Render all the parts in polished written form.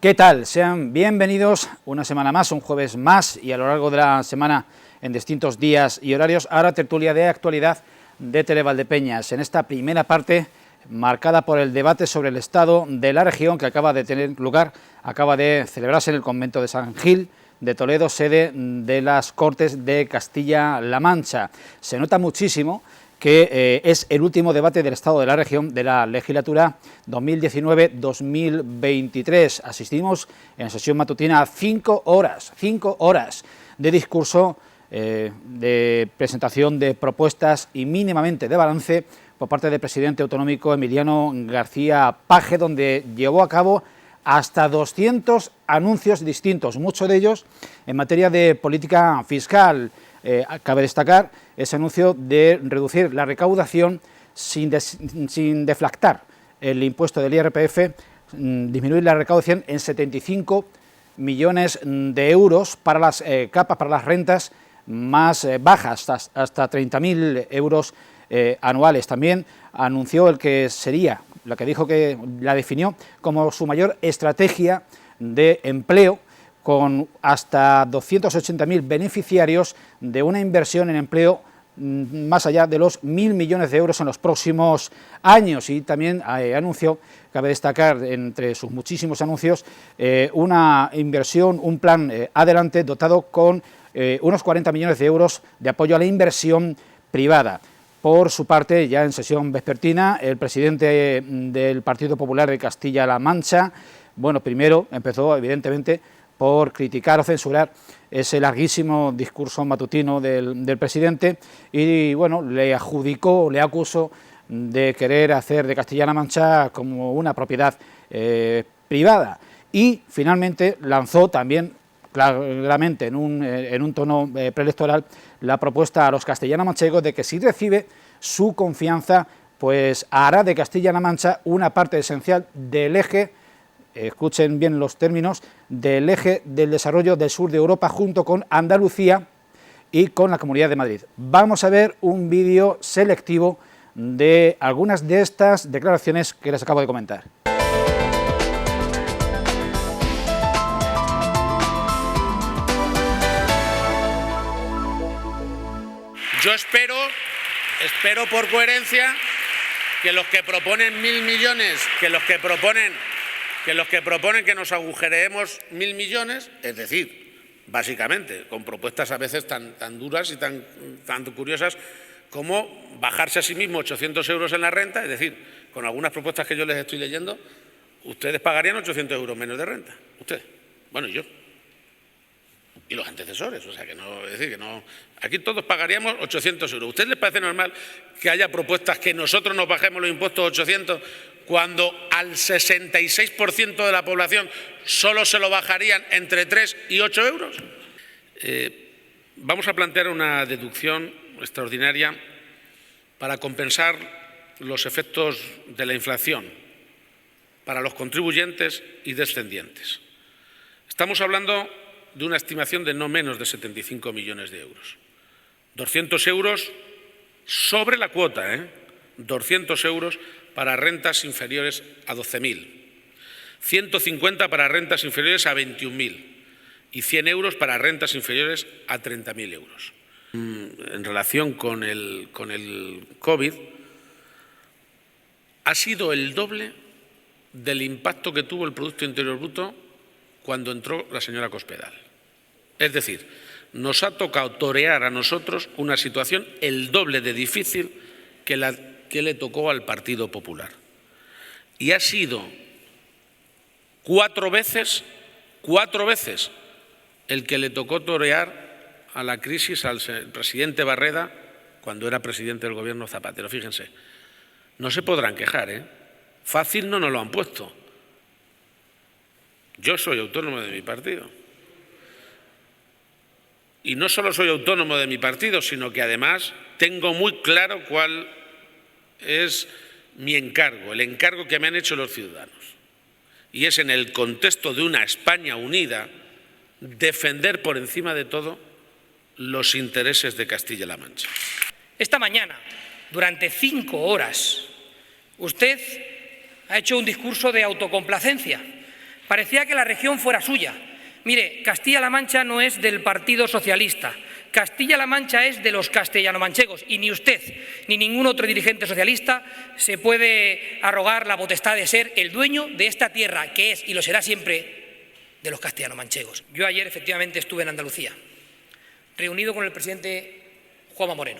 ¿Qué tal? Sean bienvenidos una semana más, un jueves más y a lo largo de la semana en distintos días y horarios a la tertulia de actualidad de Televaldepeñas. En esta primera parte marcada por el debate sobre el estado de la región que acaba de tener lugar, acaba de celebrarse en el convento de San Gil de Toledo, sede de las Cortes de Castilla-La Mancha. Se nota muchísimo que es el último debate del estado de la región de la legislatura 2019-2023. Asistimos en sesión matutina a 5 horas de discurso, de presentación de propuestas y mínimamente de balance por parte del presidente autonómico Emiliano García Paje, donde llevó a cabo hasta 200 anuncios distintos, muchos de ellos en materia de política fiscal. Cabe destacar ese anuncio de reducir la recaudación sin deflactar el impuesto del IRPF, disminuir la recaudación en 75 millones de euros para las capas, para las rentas más bajas, hasta 30.000 euros anuales. También anunció el que sería, lo que dijo que la definió como su mayor estrategia de empleo, con hasta 280.000 beneficiarios de una inversión en empleo más allá de los 1.000 millones de euros en los próximos años. Y también anunció, cabe destacar entre sus muchísimos anuncios, una inversión, un plan adelante dotado con unos 40 millones de euros de apoyo a la inversión privada. Por su parte, ya en sesión vespertina, el presidente del Partido Popular de Castilla-La Mancha, bueno, primero empezó evidentemente por criticar o censurar ese larguísimo discurso matutino del presidente y, bueno, le acusó de querer hacer de Castilla-La Mancha como una propiedad privada. Y finalmente lanzó también claramente en un tono preelectoral la propuesta a los castellano-manchegos de que si recibe su confianza, pues hará de Castilla-La Mancha una parte esencial del eje, escuchen bien los términos, del eje del desarrollo del sur de Europa junto con Andalucía y con la Comunidad de Madrid. Vamos a ver un vídeo selectivo de algunas de estas declaraciones que les acabo de comentar. Yo espero por coherencia que los que proponen 1.000 millones, que los que proponen que nos agujereemos 1.000 millones, es decir, básicamente, con propuestas a veces tan duras y tan curiosas como bajarse a sí mismo 800 euros en la renta, es decir, con algunas propuestas que yo les estoy leyendo, ustedes pagarían 800 euros menos de renta, ustedes, bueno, y yo. Y los antecesores, o sea que no, es decir, que no, aquí todos pagaríamos 800 euros. ¿A ustedes les parece normal que haya propuestas que nosotros nos bajemos los impuestos a 800 cuando al 66% de la población solo se lo bajarían entre 3 y 8 euros? Vamos a plantear una deducción extraordinaria para compensar los efectos de la inflación para los contribuyentes y descendientes. Estamos hablando de una estimación de no menos de 75 millones de euros. 200 euros sobre la cuota, 200 euros para rentas inferiores a 12.000, 150 para rentas inferiores a 21.000 y 100 euros para rentas inferiores a 30.000 euros. En relación con el COVID, ha sido el doble del impacto que tuvo el Producto Interior Bruto cuando entró la señora Cospedal. Es decir, nos ha tocado torear a nosotros una situación el doble de difícil que la que le tocó al Partido Popular. Y ha sido cuatro veces el que le tocó torear a la crisis al presidente Barreda cuando era presidente del Gobierno Zapatero. Fíjense, no se podrán quejar, Fácil no nos lo han puesto. Yo soy autónomo de mi partido. Y no solo soy autónomo de mi partido, sino que además tengo muy claro cuál es mi encargo, el encargo que me han hecho los ciudadanos. Y es en el contexto de una España unida defender por encima de todo los intereses de Castilla-La Mancha. Esta mañana, durante 5 horas, usted ha hecho un discurso de autocomplacencia Parecía que la región fuera suya. Mire, Castilla-La Mancha no es del Partido Socialista. Castilla-La Mancha es de los castellano-manchegos y ni usted ni ningún otro dirigente socialista se puede arrogar la potestad de ser el dueño de esta tierra que es y lo será siempre de los castellano-manchegos. Yo ayer efectivamente estuve en Andalucía, reunido con el presidente Juanma Moreno.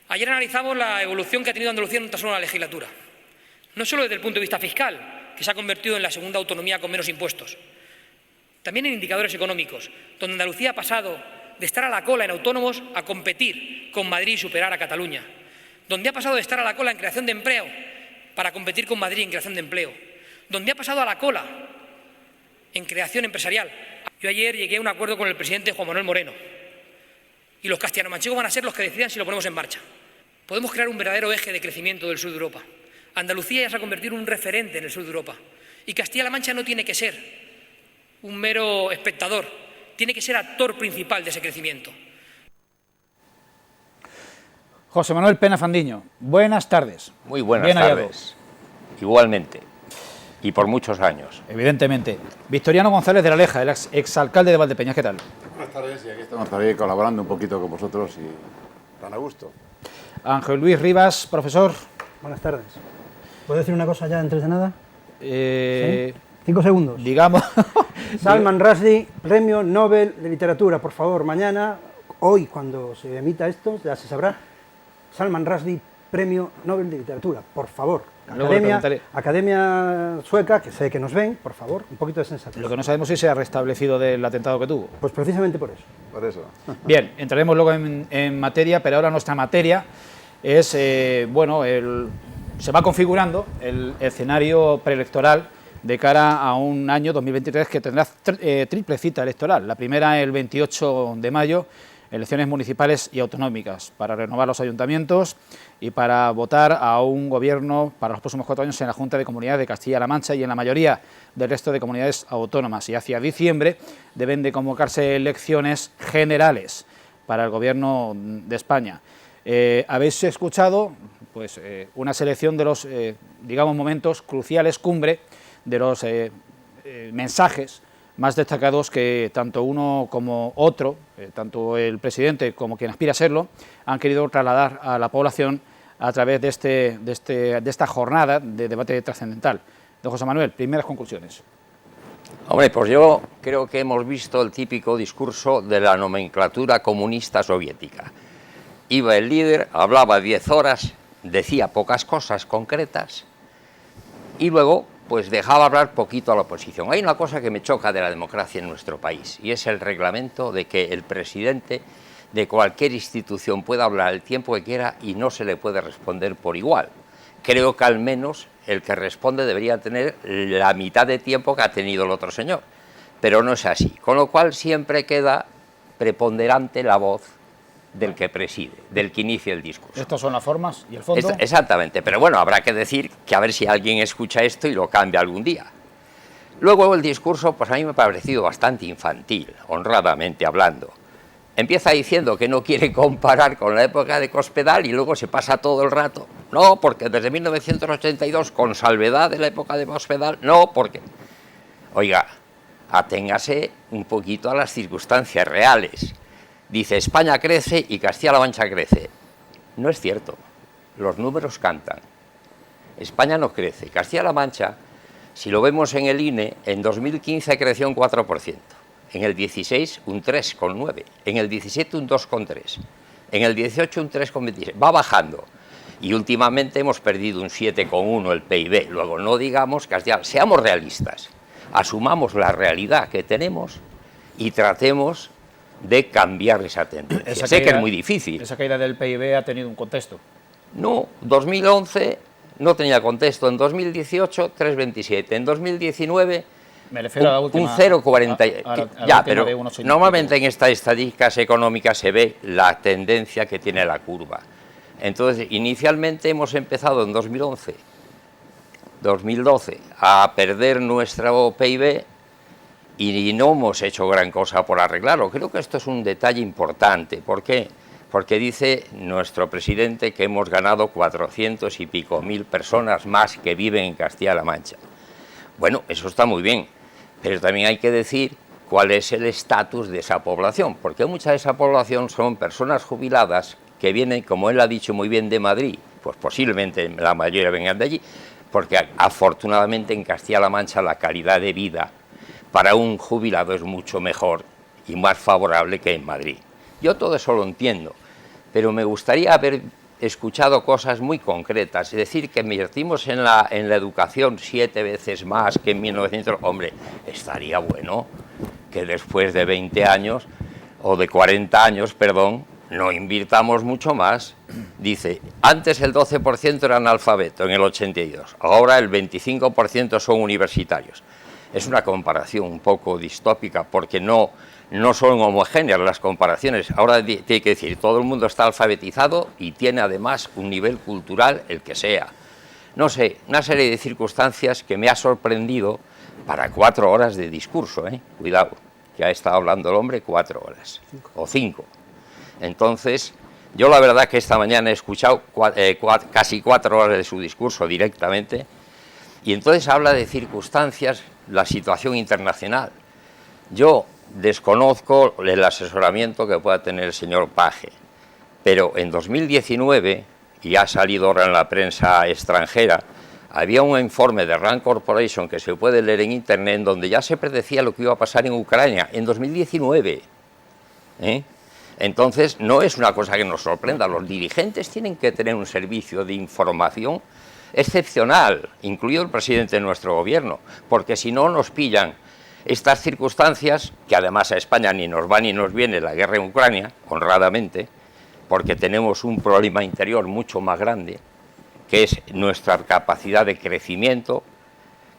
Ayer analizamos la evolución que ha tenido Andalucía en tan solo una legislatura, no solo desde el punto de vista fiscal, que se ha convertido en la segunda autonomía con menos impuestos, también en indicadores económicos, donde Andalucía ha pasado de estar a la cola en autónomos a competir con Madrid y superar a Cataluña, donde ha pasado de estar a la cola en creación de empleo para competir con Madrid en creación de empleo, donde ha pasado a la cola en creación empresarial. Yo ayer llegué a un acuerdo con el presidente Juan Manuel Moreno y los castellano-manchegos van a ser los que decidan si lo ponemos en marcha. Podemos crear un verdadero eje de crecimiento del sur de Europa. Andalucía ya se ha convertido en un referente en el sur de Europa y Castilla-La Mancha no tiene que ser un mero espectador, tiene que ser actor principal de ese crecimiento. José Manuel Pena Fandiño, buenas tardes. Muy buenas tardes, igualmente, y por muchos años. Evidentemente. Victoriano González de la Leja, el exalcalde de Valdepeñas, ¿qué tal? Buenas tardes, y aquí estamos también colaborando un poquito con vosotros y tan a gusto. Ángel Luis Rivas, profesor. Buenas tardes. ¿Puedo decir una cosa ya antes de nada? ¿Sí? 5 segundos. Digamos. Salman Rushdie, Premio Nobel de Literatura, por favor, mañana, hoy, cuando se emita esto, ya se sabrá. Salman Rushdie, Premio Nobel de Literatura, por favor. Academia sueca, que sé que nos ven, por favor, un poquito de sensatez. Lo que no sabemos es si se ha restablecido del atentado que tuvo. Pues precisamente por eso. Por eso. Bien, entraremos luego en materia, pero ahora nuestra materia es, se va configurando el escenario preelectoral de cara a un año 2023 que tendrá triple cita electoral. La primera el 28 de mayo, elecciones municipales y autonómicas, para renovar los ayuntamientos y para votar a un gobierno para los próximos 4 años en la Junta de Comunidades de Castilla-La Mancha y en la mayoría del resto de comunidades autónomas. Y hacia diciembre deben de convocarse elecciones generales para el Gobierno de España. Habéis escuchado pues, una selección de los, digamos, momentos cruciales, cumbre, de los mensajes más destacados que tanto uno como otro, tanto el presidente como quien aspira a serlo, han querido trasladar a la población a través de esta jornada de debate trascendental. Don José Manuel, primeras conclusiones. Hombre, pues yo creo que hemos visto el típico discurso de la nomenclatura comunista soviética. Iba el líder, hablaba 10 horas, decía pocas cosas concretas y luego pues dejaba hablar poquito a la oposición. Hay una cosa que me choca de la democracia en nuestro país y es el reglamento de que el presidente de cualquier institución pueda hablar el tiempo que quiera y no se le puede responder por igual. Creo que al menos el que responde debería tener la mitad de tiempo que ha tenido el otro señor, pero no es así, con lo cual siempre queda preponderante la voz del que preside, del que inicia el discurso. Estas son las formas y el fondo. Exactamente, pero bueno, habrá que decir que a ver si alguien escucha esto y lo cambia algún día. Luego el discurso, pues a mí me ha parecido bastante infantil, honradamente hablando. Empieza diciendo que no quiere comparar con la época de Cospedal y luego se pasa todo el rato. No, porque desde 1982, con salvedad de la época de Cospedal, no, porque... Oiga, aténgase un poquito a las circunstancias reales. Dice, España crece y Castilla-La Mancha crece. No es cierto, los números cantan. España no crece. Castilla-La Mancha, si lo vemos en el INE, en 2015 creció un 4%, en el 16 un 3,9%, en el 17 un 2,3%, en el 18 un 3,26%. Va bajando y últimamente hemos perdido un 7,1% el PIB. Luego no digamos Castilla, seamos realistas, asumamos la realidad que tenemos y tratemos de cambiar esa tendencia. Sé que es muy difícil. Esa caída del PIB ha tenido un contexto. No, 2011 no tenía contexto, en 2018 3,27, en 2019 me refiero a la última, un 0,40. Ya, pero normalmente en estas estadísticas económicas se ve la tendencia que tiene la curva. Entonces, inicialmente hemos empezado en 2011, 2012 a perder nuestro PIB y no hemos hecho gran cosa por arreglarlo. Creo que esto es un detalle importante. ¿Por qué? Porque dice nuestro presidente que hemos ganado 400 y pico mil personas más que viven en Castilla-La Mancha. Bueno, eso está muy bien, pero también hay que decir cuál es el estatus de esa población, porque mucha de esa población son personas jubiladas que vienen, como él ha dicho muy bien, de Madrid, pues posiblemente la mayoría vengan de allí, porque afortunadamente en Castilla-La Mancha la calidad de vida para un jubilado es mucho mejor y más favorable que en Madrid. Yo todo eso lo entiendo, pero me gustaría haber escuchado cosas muy concretas, es decir, que invertimos en la educación 7 veces más que en 1900, hombre, estaría bueno que después de 20 años, o de 40 años, perdón, no invirtamos mucho más. Dice, antes el 12% era analfabeto en el 82, ahora el 25% son universitarios. Es una comparación un poco distópica porque no son homogéneas las comparaciones. Ahora tiene que decir, todo el mundo está alfabetizado y tiene además un nivel cultural, el que sea. No sé, una serie de circunstancias que me ha sorprendido para 4 horas de discurso, cuidado, que ha estado hablando el hombre 4 horas, o 5. Entonces, yo la verdad que esta mañana he escuchado casi 4 horas de su discurso directamente, y entonces habla de circunstancias, la situación internacional. Yo desconozco el asesoramiento que pueda tener el señor Page, pero en 2019, y ha salido ahora en la prensa extranjera, había un informe de Rand Corporation que se puede leer en internet, en donde ya se predecía lo que iba a pasar en Ucrania en 2019. Entonces, no es una cosa que nos sorprenda. Los dirigentes tienen que tener un servicio de información excepcional, incluido el presidente de nuestro gobierno, porque si no nos pillan estas circunstancias, que además a España ni nos va ni nos viene la guerra en Ucrania, honradamente, porque tenemos un problema interior mucho más grande, que es nuestra capacidad de crecimiento,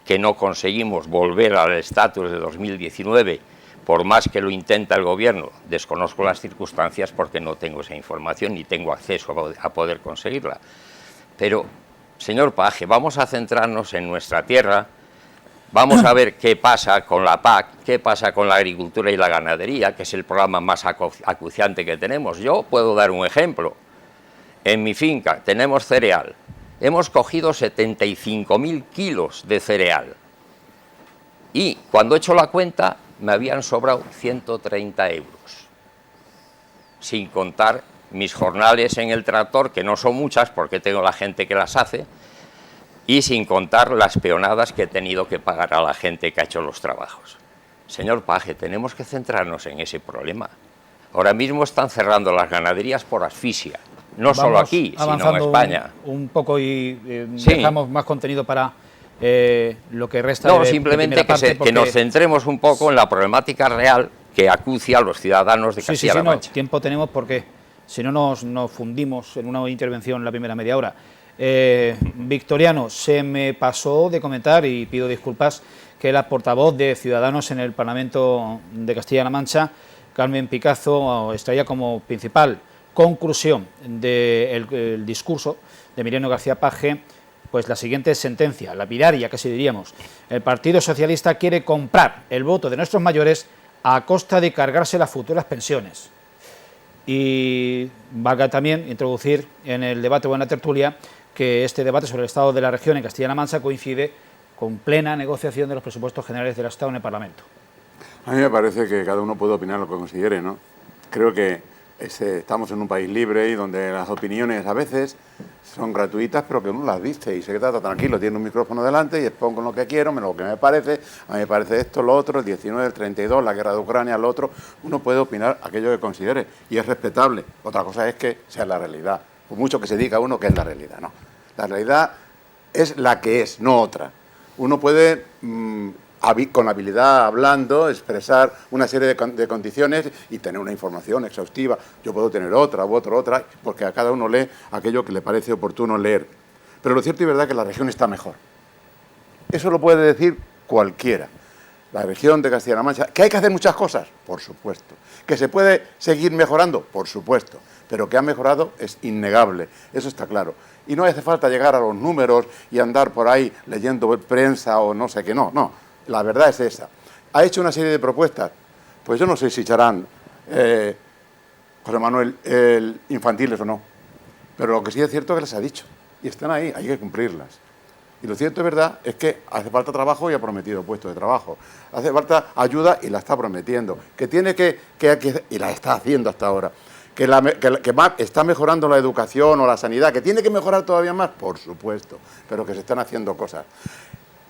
que no conseguimos volver al estatus de 2019, por más que lo intenta el gobierno. Desconozco las circunstancias porque no tengo esa información ni tengo acceso a poder conseguirla. Pero, señor Page, vamos a centrarnos en nuestra tierra, vamos a ver qué pasa con la PAC, qué pasa con la agricultura y la ganadería, que es el programa más acuciante que tenemos. Yo puedo dar un ejemplo. En mi finca tenemos cereal. Hemos cogido 75.000 kilos de cereal. Y cuando he hecho la cuenta, me habían sobrado 130 euros. Sin contar mis jornales en el tractor, que no son muchas porque tengo la gente que las hace, y sin contar las peonadas que he tenido que pagar a la gente que ha hecho los trabajos. Señor Page, tenemos que centrarnos en ese problema. Ahora mismo están cerrando las ganaderías por asfixia, no solo aquí, sino en España. Un poco y Sí. dejamos más contenido para lo que resta No, de simplemente primera parte, que nos centremos un poco en la problemática real que acucia a los ciudadanos de Castilla-La Mancha. No, tiempo tenemos porque si no nos fundimos en una intervención en la primera media hora. Victoriano, se me pasó de comentar, y pido disculpas, que la portavoz de Ciudadanos en el Parlamento de Castilla-La Mancha, Carmen Picazo, extraía como principal conclusión del discurso de Emiliano García Page pues la siguiente sentencia, lapidaria casi diríamos: el Partido Socialista quiere comprar el voto de nuestros mayores a costa de cargarse las futuras pensiones. Y valga también introducir en el debate o en la tertulia que este debate sobre el estado de la región en Castilla-La Mancha coincide con plena negociación de los presupuestos generales del Estado en el Parlamento. A mí me parece que cada uno puede opinar lo que considere, ¿no? Creo que estamos en un país libre y donde las opiniones a veces son gratuitas, pero que uno las dice y se queda tranquilo, tiene un micrófono delante y expongo lo que quiero, lo que me parece, a mí me parece esto, lo otro, el 19, el 32, la guerra de Ucrania, lo otro. Uno puede opinar aquello que considere y es respetable. Otra cosa es que sea la realidad, por mucho que se diga uno que es la realidad, no. La realidad es la que es, no otra. Uno puede con habilidad hablando, expresar una serie de condiciones y tener una información exhaustiva. Yo puedo tener otra, porque a cada uno lee aquello que le parece oportuno leer. Pero lo cierto y verdad es que la región está mejor. Eso lo puede decir cualquiera. La región de Castilla-La Mancha, que hay que hacer muchas cosas, por supuesto. Que se puede seguir mejorando, por supuesto. Pero que ha mejorado es innegable, eso está claro. Y no hace falta llegar a los números y andar por ahí leyendo prensa o no sé qué, no. La verdad es esa. Ha hecho una serie de propuestas, pues yo no sé si echarán, José Manuel, infantiles o no, pero lo que sí es cierto es que les ha dicho, y están ahí, hay que cumplirlas. Y lo cierto es verdad es que hace falta trabajo y ha prometido puestos de trabajo. Hace falta ayuda y la está prometiendo. Que tiene que y la está haciendo hasta ahora. Que está mejorando la educación o la sanidad, que tiene que mejorar todavía más, por supuesto, pero que se están haciendo cosas.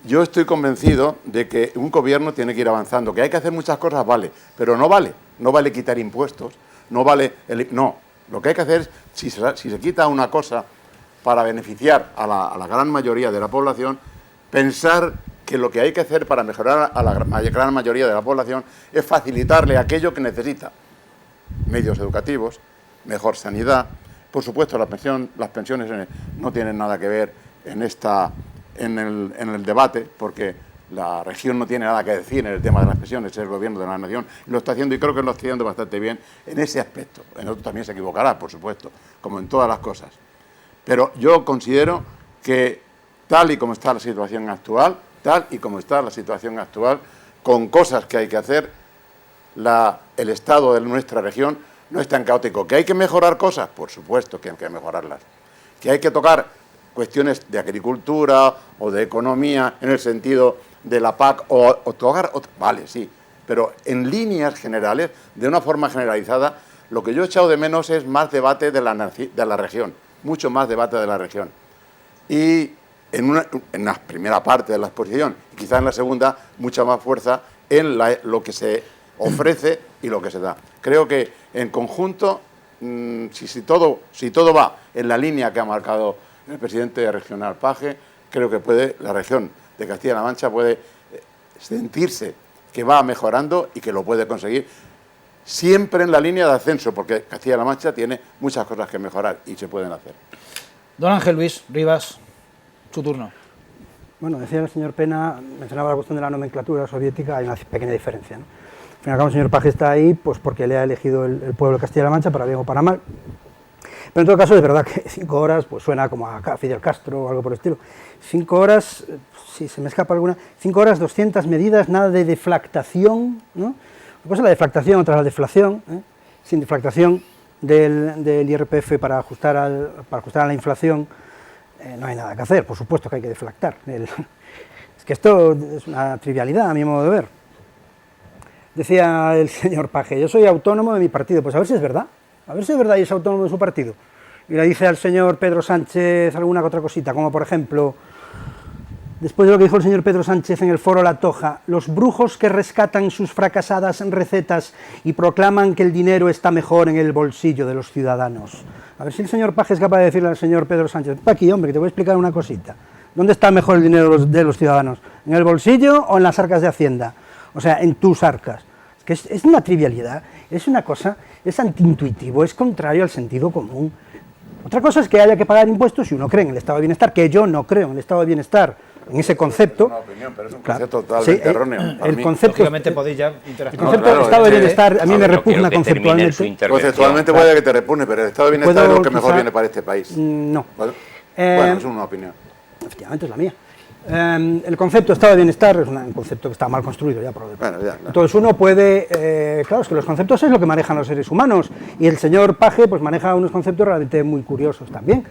Yo estoy convencido de que un gobierno tiene que ir avanzando, que hay que hacer muchas cosas, vale, pero no vale quitar impuestos, no vale, no, lo que hay que hacer es, si se quita una cosa para beneficiar a la gran mayoría de la población, pensar que lo que hay que hacer para mejorar a la gran mayoría de la población es facilitarle aquello que necesita. Medios educativos, mejor sanidad. Por supuesto, las pensiones no tienen nada que ver en el debate, porque la región no tiene nada que decir en el tema de las pensiones, es el gobierno de la nación, y lo está haciendo, y creo que lo está haciendo bastante bien en ese aspecto. En otro también se equivocará, por supuesto, como en todas las cosas. Pero yo considero que tal y como está la situación actual, con cosas que hay que hacer, el estado de nuestra región no es tan caótico. ¿Que hay que mejorar cosas? Por supuesto que hay que mejorarlas. ¿Que hay que tocar cuestiones de agricultura o de economía en el sentido de la PAC o tocar? Vale, sí. Pero en líneas generales, de una forma generalizada, lo que yo he echado de menos es más debate de la región. Mucho más debate de la región. Y en la primera parte de la exposición, y quizás en la segunda, mucha más fuerza en lo que se ofrece y lo que se da. Creo que en conjunto, si todo va en la línea que ha marcado el presidente regional Paje, creo que la región de Castilla-La Mancha puede sentirse que va mejorando y que lo puede conseguir, siempre en la línea de ascenso, porque Castilla-La Mancha tiene muchas cosas que mejorar y se pueden hacer. Don Ángel Luis Rivas, su turno. Bueno, decía el señor Pena, mencionaba la cuestión de la nomenclatura soviética, hay una pequeña diferencia, ¿no? Al fin y al cabo, el señor Paje está ahí pues porque le ha elegido el pueblo de Castilla-La Mancha, para bien o para mal. Pero en todo caso, es verdad que 5 horas pues suena como a Fidel Castro o algo por el estilo. 5 horas, si se me escapa alguna, 5 horas, 200 medidas, nada de deflactación, ¿no? Una cosa es la deflactación, otra la deflación, ¿eh? Sin deflactación del IRPF para ajustar a la inflación, no hay nada que hacer, por supuesto que hay que deflactar. Es que esto es una trivialidad a mi modo de ver. Decía el señor Paje, yo soy autónomo de mi partido, pues a ver si es verdad y es autónomo de su partido. Y le dice al señor Pedro Sánchez alguna que otra cosita, como por ejemplo, después de lo que dijo el señor Pedro Sánchez en el foro La Toja, los brujos que rescatan sus fracasadas recetas y proclaman que el dinero está mejor en el bolsillo de los ciudadanos. A ver si el señor Paje es capaz de decirle al señor Pedro Sánchez, aquí, hombre, que te voy a explicar una cosita. ¿Dónde está mejor el dinero de los ciudadanos? ¿En el bolsillo o en las arcas de Hacienda? O sea, en tus arcas. Es que es una trivialidad, es una cosa, es antiintuitivo, es contrario al sentido común. Otra cosa es que haya que pagar impuestos si uno cree en el estado de bienestar, que yo no creo en el estado de bienestar, en ese concepto. Es una opinión, pero es un concepto totalmente erróneo. El concepto, podéis ya el concepto del estado de bienestar a mí me repugna conceptualmente. Conceptualmente puede que te repugna, pero el estado de bienestar es lo que mejor viene para este país. No. Bueno, es una opinión. Efectivamente, es la mía. El concepto de estado de bienestar es un concepto que está mal construido ya por lo demás. Bueno, ya, claro. Entonces uno puede, claro, es que los conceptos es lo que manejan los seres humanos y el señor Paje pues maneja unos conceptos realmente muy curiosos también.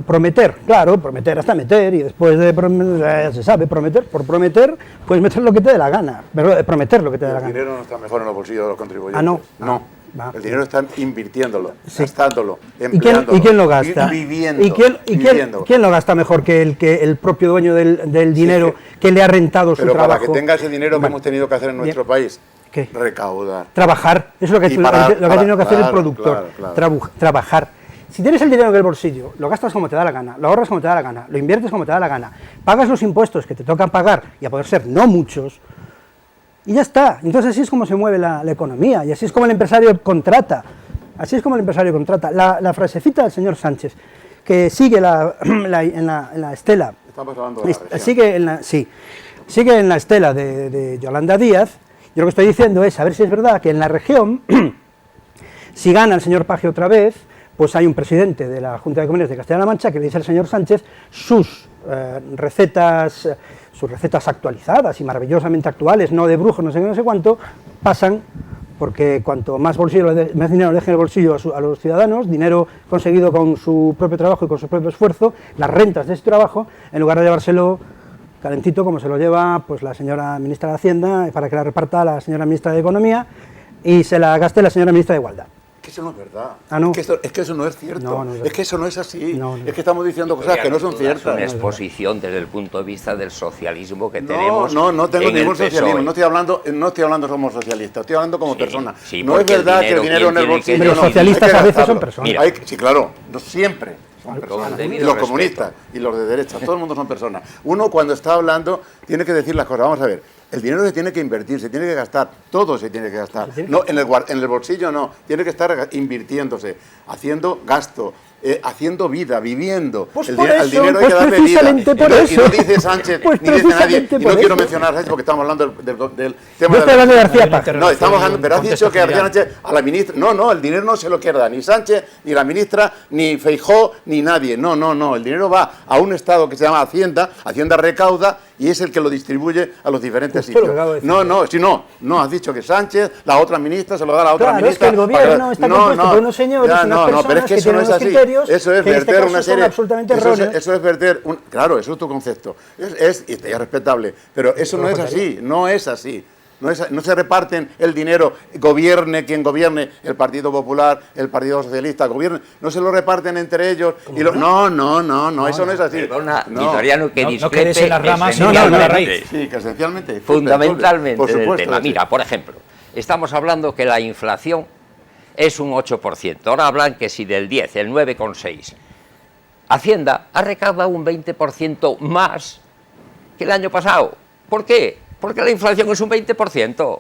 Prometer, claro, prometer hasta meter y después de prometer, ya se sabe, por prometer puedes meter lo que te dé la gana, pero prometer lo que te dé la gana. El dinero no está mejor en los bolsillos de los contribuyentes. Ah, no. No. Va. El dinero está invirtiéndolo, Sí. gastándolo, empleándolo. ¿Y quién lo gasta? Viviendo. ¿Quién lo gasta mejor que el propio dueño del dinero que le ha rentado su trabajo? Pero para que tenga ese dinero que hemos tenido que hacer en nuestro país, ¿qué? Recaudar. Trabajar, eso es lo que ha tenido que hacer el productor, claro. Trabajar. Si tienes el dinero en el bolsillo, lo gastas como te da la gana, lo ahorras como te da la gana, lo inviertes como te da la gana, pagas los impuestos que te tocan pagar, y a poder ser no muchos, y ya está. Entonces así es como se mueve la economía, y así es como el empresario contrata. La frasecita del señor Sánchez, que sigue en la estela, Estamos hablando de la región. sigue en la estela de Yolanda Díaz. Yo lo que estoy diciendo es, a ver si es verdad que en la región, si gana el señor Paje otra vez, pues hay un presidente de la Junta de Comunidades de Castilla-La Mancha que le dice al señor Sánchez sus recetas actualizadas y maravillosamente actuales, no de brujos, no sé qué, no sé cuánto, pasan porque cuanto más dinero le dejen en el bolsillo a los ciudadanos, dinero conseguido con su propio trabajo y con su propio esfuerzo, las rentas de ese trabajo, en lugar de llevárselo calentito como se lo lleva pues la señora ministra de Hacienda, para que la reparta la señora ministra de Economía y se la gaste la señora ministra de Igualdad. Que eso no es verdad. Ah, ¿no? Es que eso no es cierto. No, no es verdad. Es que eso no es así. No, no. Es que estamos diciendo cosas que no son Es ciertas. una exposición desde el punto de vista del socialismo que No, tenemos. no tengo en el ningún socialismo. PSOE. No estoy hablando somos socialistas, estoy hablando como Sí, persona. sí, no es porque el verdad que el dinero, dinero en el ¿quién tiene que bolsillo. Pero los no, socialistas hay que a veces son gastarlo. personas. Mira. Sí, claro, no siempre son personas. Con Y debido los respeto. comunistas y los de derecha, todo el mundo son personas. Uno cuando está hablando tiene que decir las cosas. Vamos a ver, el dinero se tiene que invertir, se tiene que gastar, todo se tiene que gastar. No, en el bolsillo no, tiene que estar invirtiéndose, haciendo gasto. Haciendo vida, viviendo. Pues El por al eso, dinero hay pues que darle precisamente vida. por Y eso. no dice Sánchez, Pues ni dice nadie. precisamente Y no por quiero eso. mencionar a Sánchez porque estamos hablando del tema Yo estoy hablando de García Paje. No, estamos hablando, pero has dicho que García Sánchez a la ministra. No, el dinero no se lo quiere dar ni Sánchez, ni la ministra, ni Feijóo, ni nadie. No. El dinero va a un Estado que se llama Hacienda. Hacienda recauda y es el que lo distribuye a los diferentes Justo lo que sitios. acabo de decir. No, has dicho que Sánchez, la otra ministra, se lo da a la otra Claro, ministra. es que el gobierno está compuesto por unos señores y unas personas pero es que que eso no tienen es unos así. criterios Eso es que en este verter caso una son serie. absolutamente Eso erróneos. es verter. Claro, eso es tu concepto. Y es respetable. Pero eso no es así. No es así. No se reparten el dinero, gobierne quien gobierne, el Partido Popular, el Partido Socialista, gobierne, no se lo reparten entre ellos. No, eso no es así. Perdona, No. Vitoriano, que No discrepe quedes en las ramas, no, no, la raíz. Sí, que esencialmente. fundamentalmente por del supuesto, tema. sí. Mira, por ejemplo, estamos hablando que la inflación es un 8%. Ahora hablan que si del 10, el 9,6. Hacienda ha recaudado un 20% más que el año pasado. ¿Por qué? Porque la inflación es un 20%.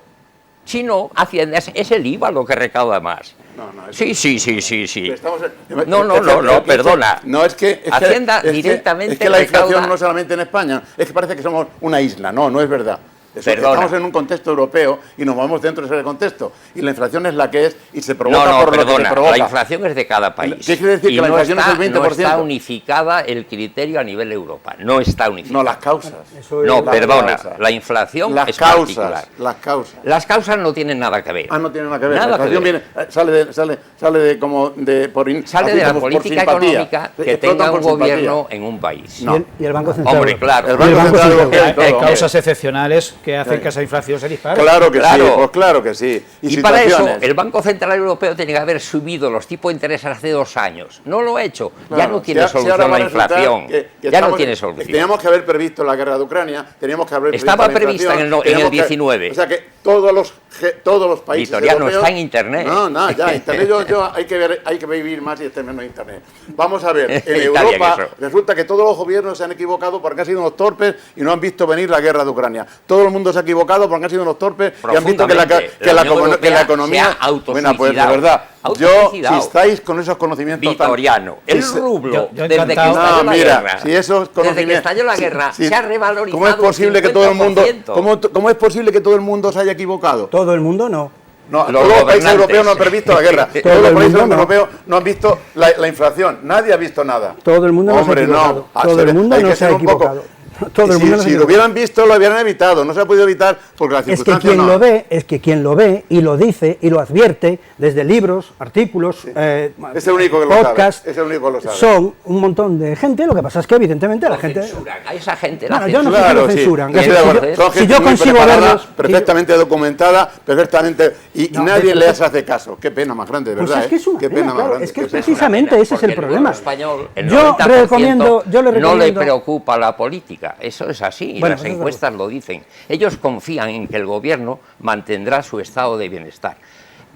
Si no, Hacienda es el IVA lo que recauda más. No, Sí. Estamos No, perdona. No, es que Hacienda es que directamente la inflación recauda- no solamente en España, es que parece que somos una isla. No es verdad. Perdona. Estamos en un contexto europeo y nos movemos dentro de ese contexto. Y la inflación es la que es y se provoca No, por lo que se perdona, provoca. la inflación es de cada país. ¿Qué quiere decir? Y ¿Que la inflación es el 20%? No está unificada el criterio a nivel Europa. No está unificada. No, las causas. No, Las perdona, causas. la inflación Las es particular. causas. Las causas no tienen nada que ver. No tiene nada que ver. Nada La que inflación ver. sale de como de por Sale así de la como por política simpatía. económica que Explotan tenga por un simpatía. gobierno en un país. No. Y el Banco Central. Hombre, Europeo. claro. El Y el Banco Banco Central Central Europeo y Hay todo, hombre. causas excepcionales que hacen que esa inflación se dispare. Claro que Claro. sí, pues claro que sí. Y para eso situaciones. el Banco Central Europeo tiene que haber subido los tipos de interés hace 2 años. No lo ha hecho. Ya Claro, no tiene si solución ahora va a la resultar inflación. que Ya estamos- no tiene solución. Teníamos que haber previsto la guerra de Ucrania, teníamos que haber previsto Estaba la prevista inflación, en el teníamos 19. o sea que todos los países Vitoriano, europeos- está en Internet. No, ya, Internet hay que vivir más y estar menos en Internet. Vamos a ver, en Está bien Europa eso. resulta que todos los gobiernos se han equivocado porque han sido unos torpes y no han visto venir la guerra de Ucrania. Todo el mundo se ha equivocado porque han sido unos torpes y han visto que la Profundamente. La Unión economía... Europea se ha Bueno, pues de autosuicidado. verdad, yo, Autosuicidado. si estáis con esos conocimientos tan- Vitoriano, el Sí, rublo, yo desde que encantado. estalló No, la mira, guerra, si esos desde que conocimientos... estalló la guerra, se ha revalorizado ¿Cómo es posible que todo el mundo... 50%? ¿Cómo es posible que todo el mundo se haya equivocado? Todo el mundo no. No, Los todos los países gobernantes. europeos no han previsto la guerra. Todo Todos los el países mundo no. europeos no han visto la inflación. Nadie ha visto nada. Todo el mundo no se ha Hombre, equivocado. no. Todo el mundo Hay no que se ha ser un poco- equivocado. Todo el Si- mundo no se ha si lo equivocado. hubieran visto, lo hubieran evitado. No se ha podido evitar porque las Es que circunstancias quien no. lo ve, y lo dice y lo advierte desde libros, artículos, Es el único que lo podcasts, sabe. Es el único que lo sabe. son un montón de gente. Lo que pasa es que evidentemente la gente... Censuran. A esa gente la Bueno, yo no censuran. sé si lo Claro, sí. censuran. Yo estoy de Si acuerdo. yo- Son si gente yo muy consigo preparada, verlos... perfectamente documentada, perfectamente, y No, nadie pero- les hace caso. Qué pena más grande, de Pues verdad. es que es una Qué pena, pena más claro, grande. es que qué es pena. precisamente ese es el Porque problema. pueblo español, el Yo 90% recomiendo- yo le no le recomiendo- preocupa la política. Eso es así. Y Bueno, las eso es encuestas lo dicen. Ellos confían en que el gobierno mantendrá su estado de bienestar.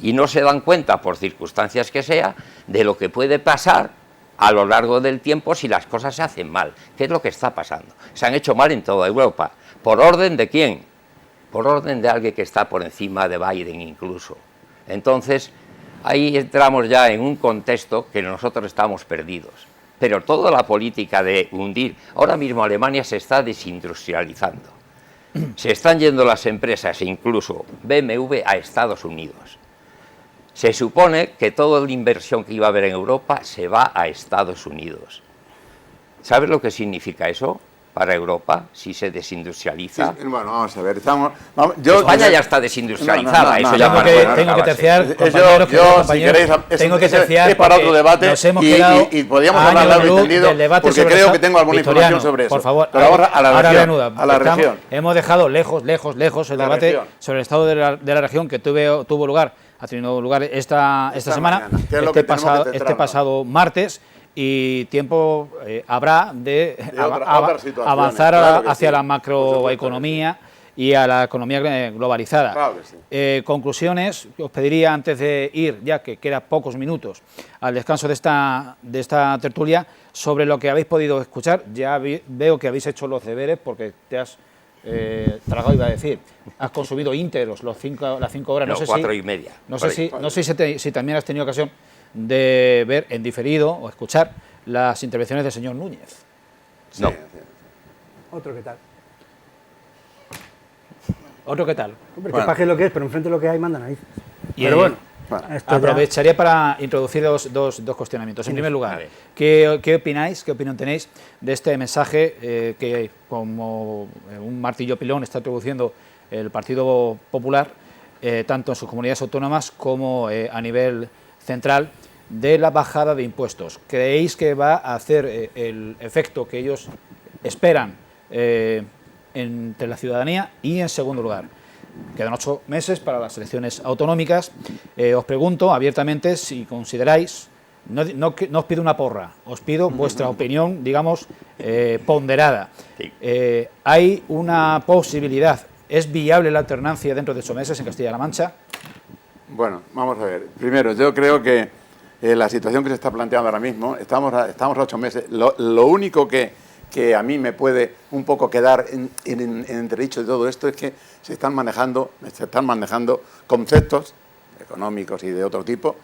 Y no se dan cuenta, por circunstancias que sea, de lo que puede pasar a lo largo del tiempo si las cosas se hacen mal. ¿Qué es lo que está pasando? Se han hecho mal en toda Europa. ¿Por orden de quién? Por orden de alguien que está por encima de Biden incluso. Entonces, ahí entramos ya en un contexto que nosotros estamos perdidos. Pero toda la política de hundir... Ahora mismo Alemania se está desindustrializando. Se están yendo las empresas, incluso BMW, a Estados Unidos. Se supone que toda la inversión que iba a haber en Europa se va a Estados Unidos. ¿Sabes lo que significa eso? para Europa si se desindustrializa. Sí, bueno, vamos a ver, España ya está desindustrializada, eso ya tengo que terciar, tengo que terciar, es para otro debate y podríamos hablar largo y tendido porque creo que tengo alguna información sobre eso. Por favor, pero ahora a la región. Hemos dejado lejos el debate sobre el estado de la región que ha tenido lugar esta semana, este pasado martes. Y tiempo habrá de avanzar hacia la macroeconomía y a la economía globalizada. Claro que sí. Conclusiones, os pediría antes de ir, ya que queda pocos minutos al descanso de esta tertulia, sobre lo que habéis podido escuchar. Ya veo que habéis hecho los deberes porque te has tragado, iba a decir, has consumido íntegros las 5 horas. No, 4:30. No sé si también has tenido ocasión de ver en diferido o escuchar las intervenciones del señor Núñez. Sí, no. Sí. Otro que tal. Otro que tal. Hombre, que paje lo que es, pero enfrente lo que hay manda narices. Pero bueno, esto aprovecharía para introducir dos cuestionamientos. En primer lugar, ¿qué opináis, qué opinión tenéis de este mensaje que, como un martillo pilón, está introduciendo el Partido Popular, tanto en sus comunidades autónomas como a nivel central, de la bajada de impuestos? ¿Creéis que va a hacer el efecto que ellos esperan entre la ciudadanía? Y en segundo lugar, quedan 8 meses para las elecciones autonómicas. Os pregunto abiertamente si consideráis, no os pido una porra, os pido vuestra opinión, digamos, ponderada. Sí. ¿Hay una posibilidad, es viable la alternancia dentro de 8 meses en Castilla-La Mancha? Bueno, vamos a ver. Primero, yo creo que la situación que se está planteando ahora mismo, estamos a 8 meses. Lo único que a mí me puede un poco quedar en entredicho de todo esto es que se están manejando conceptos económicos y de otro tipo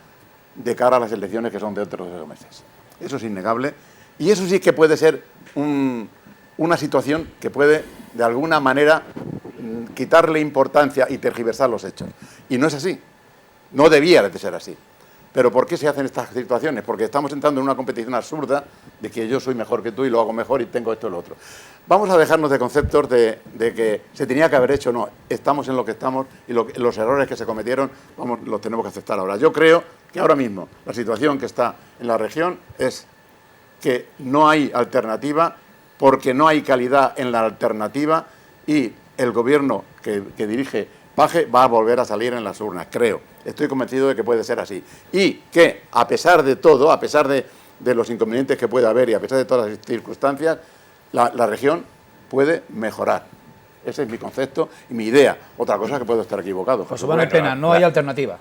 de cara a las elecciones que son de otros 8 meses. Eso es innegable y eso sí que puede ser una situación que puede, de alguna manera, quitarle importancia y tergiversar los hechos. Y no es así. No debía de ser así. Pero ¿por qué se hacen estas situaciones? Porque estamos entrando en una competición absurda de que yo soy mejor que tú y lo hago mejor y tengo esto y lo otro. Vamos a dejarnos de conceptos de que se tenía que haber hecho. No, estamos en lo que estamos y los errores que se cometieron los tenemos que aceptar ahora. Yo creo que ahora mismo la situación que está en la región es que no hay alternativa porque no hay calidad en la alternativa y el gobierno que dirige Paje va a volver a salir en las urnas, creo. Estoy convencido de que puede ser así. Y que, a pesar de todo, a pesar de los inconvenientes que pueda haber y a pesar de todas las circunstancias, la región puede mejorar. Ese es mi concepto y mi idea. Otra cosa es que puedo estar equivocado. José Manuel Pena, no hay alternativa.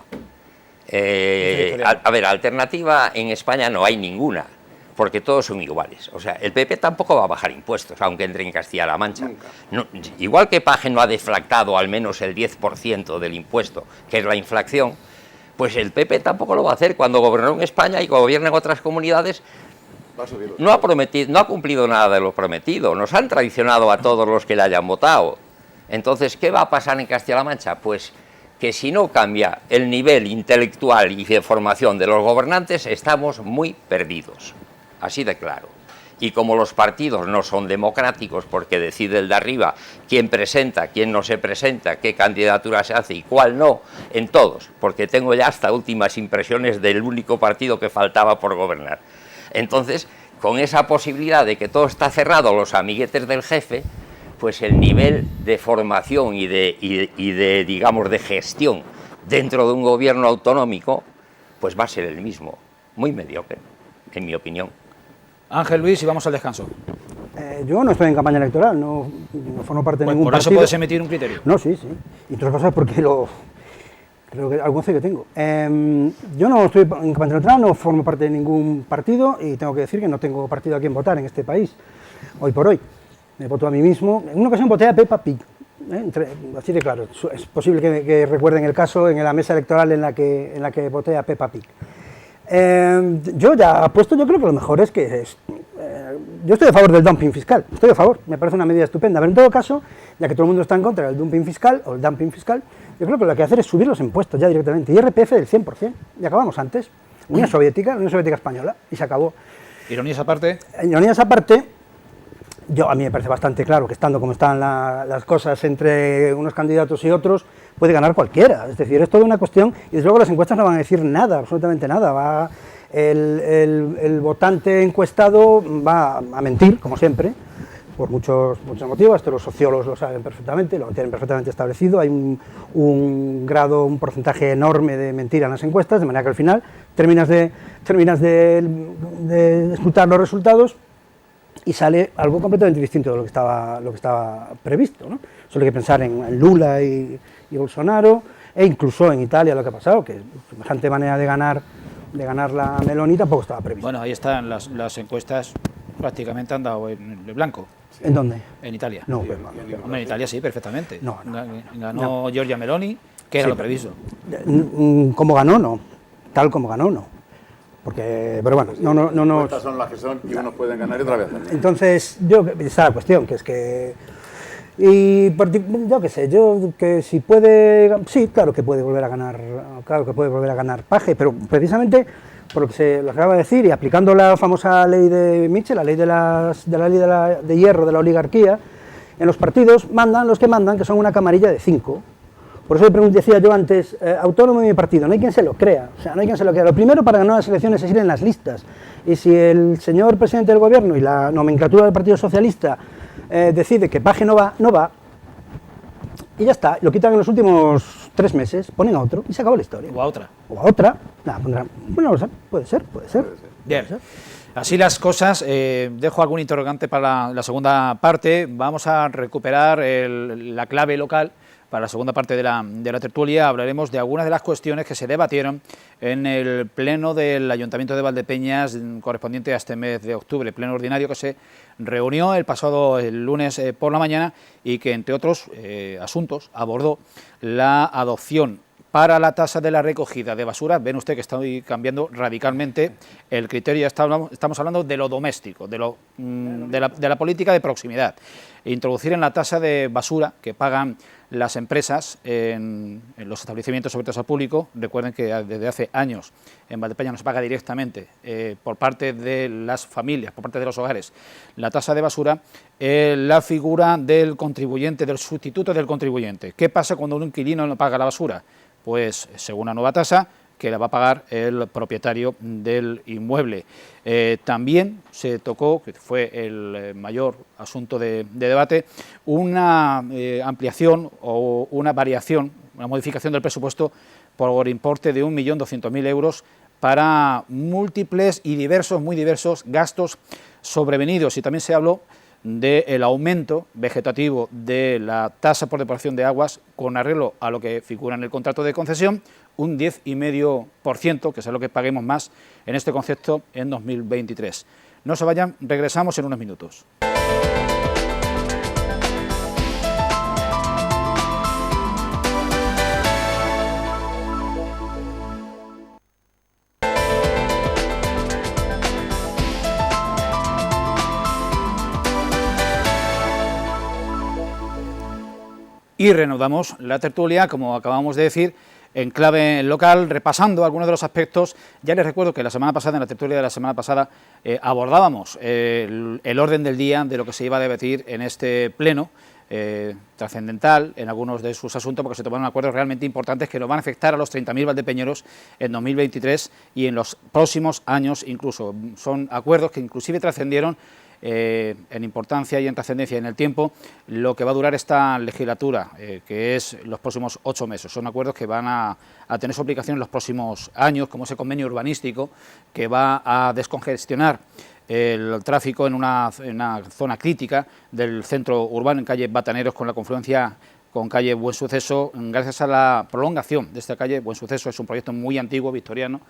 A ver, alternativa en España no hay ninguna, porque todos son iguales. O sea, el PP tampoco va a bajar impuestos, aunque entre en Castilla-La Mancha. No, igual que Paje no ha deflactado al menos el 10% del impuesto, que es la inflación, pues el PP tampoco lo va a hacer. Cuando gobernó en España y gobierna en otras comunidades, no ha cumplido nada de lo prometido. Nos han traicionado a todos los que le hayan votado. Entonces, ¿qué va a pasar en Castilla-La Mancha? Pues que si no cambia el nivel intelectual y de formación de los gobernantes, estamos muy perdidos. Así de claro. Y como los partidos no son democráticos porque decide el de arriba quién presenta, quién no se presenta, qué candidatura se hace y cuál no, en todos, porque tengo ya hasta últimas impresiones del único partido que faltaba por gobernar. Entonces, con esa posibilidad de que todo está cerrado, los amiguetes del jefe, pues el nivel de formación y de digamos, de gestión dentro de un gobierno autonómico, pues va a ser el mismo, muy mediocre, en mi opinión. Ángel Luis, y vamos al descanso. Yo no estoy en campaña electoral, no formo parte de ningún partido. ¿Por eso puedes emitir un criterio? No, sí. Y otras cosas porque creo que algún que tengo. Yo no estoy en campaña electoral, no formo parte de ningún partido y tengo que decir que no tengo partido a quien votar en este país, hoy por hoy. Me voto a mí mismo. En una ocasión voté a Peppa Pig. Así de claro. Es posible que recuerden el caso en la mesa electoral en la que voté a Peppa Pig. Yo creo que lo mejor es que yo estoy a favor del dumping fiscal, estoy a favor, me parece una medida estupenda, pero en todo caso, ya que todo el mundo está en contra del dumping fiscal o el dumping fiscal, yo creo que lo que hay que hacer es subir los impuestos ya directamente, IRPF del 100%, y acabamos antes, Unión Soviética Española, y se acabó. Ironías aparte. Ironías aparte, a mí me parece bastante claro que estando como están las cosas entre unos candidatos y otros, puede ganar cualquiera. Es decir, es toda una cuestión, y desde luego las encuestas no van a decir nada, absolutamente nada. El votante encuestado va a mentir, como siempre, por muchos motivos. Esto los sociólogos lo saben perfectamente, lo tienen perfectamente establecido. Hay un porcentaje enorme de mentira en las encuestas, de manera que al final terminas de escrutar los resultados y sale algo completamente distinto de lo que estaba previsto, ¿no? Solo hay que pensar en Lula y Bolsonaro, e incluso en Italia lo que ha pasado, que semejante manera de ganar la Meloni tampoco estaba previsto. Bueno, ahí están las encuestas, prácticamente han dado en el blanco. ¿En dónde? En Italia. No, Hombre, en Italia sí, perfectamente. No. Ganó Giorgia Meloni, que era lo previsto. ¿Cómo ganó? No. Tal como ganó, no. Porque, pero bueno, no. Estas son las que son y unos pueden ganar y otra vez. Entonces, esa es la cuestión, que es que... yo qué sé, que si puede... Sí, claro que puede volver a ganar Page, pero precisamente por lo que se lo acaba de decir, y aplicando la famosa ley de Mitchell, la ley de hierro de la oligarquía, en los partidos mandan los que mandan, que son una camarilla de 5. Por eso decía yo antes, autónomo de mi partido, no hay quien se lo crea. O sea, no hay quien se lo crea. Lo primero, para ganar las elecciones es ir en las listas. Y si el señor presidente del gobierno y la nomenclatura del Partido Socialista decide que Page no va, y ya está, lo quitan en los últimos 3 meses, ponen a otro y se acabó la historia. O a otra. Nada, pondrán, bueno, no lo sé, puede ser. Bien. Así las cosas, dejo algún interrogante para la segunda parte. Vamos a recuperar la clave local. Para la segunda parte de la tertulia hablaremos de algunas de las cuestiones que se debatieron en el pleno del Ayuntamiento de Valdepeñas correspondiente a este mes de octubre, pleno ordinario que se reunió el pasado lunes por la mañana y que, entre otros asuntos, abordó la adopción para la tasa de la recogida de basura. Ven usted que está cambiando radicalmente el criterio. Estamos hablando de lo doméstico, de la política de proximidad. Introducir en la tasa de basura que pagan las empresas en los establecimientos abiertos al público. Recuerden que desde hace años en Valdepeñas no se paga directamente por parte de las familias, por parte de los hogares, la tasa de basura, la figura del contribuyente, del sustituto del contribuyente. ¿Qué pasa cuando un inquilino no paga la basura? Pues según una nueva tasa que la va a pagar el propietario del inmueble. También se tocó, que fue el mayor asunto de debate, una ampliación o una variación, una modificación del presupuesto por importe de 1.200.000 euros para múltiples y muy diversos gastos sobrevenidos. Y también se habló del aumento vegetativo de la tasa por depuración de aguas con arreglo a lo que figura en el contrato de concesión, un 10,5%, que es lo que paguemos más en este concepto en 2023. No se vayan, regresamos en unos minutos. Y reanudamos la tertulia, como acabamos de decir, en clave local, repasando algunos de los aspectos. Ya les recuerdo que la semana pasada, en la tertulia de la semana pasada, abordábamos el orden del día de lo que se iba a debatir en este pleno, trascendental en algunos de sus asuntos, porque se tomaron acuerdos realmente importantes que nos van a afectar a los 30.000 valdepeñeros en 2023 y en los próximos años incluso. Son acuerdos que inclusive trascendieron en importancia y en trascendencia en el tiempo lo que va a durar esta legislatura, que es los próximos 8 meses. Son acuerdos que van a tener su aplicación en los próximos años, como ese convenio urbanístico que va a descongestionar el tráfico en una zona crítica del centro urbano, en calle Bataneros, con la confluencia con calle Buen Suceso, gracias a la prolongación de esta calle Buen Suceso. Es un proyecto muy antiguo, victoriano,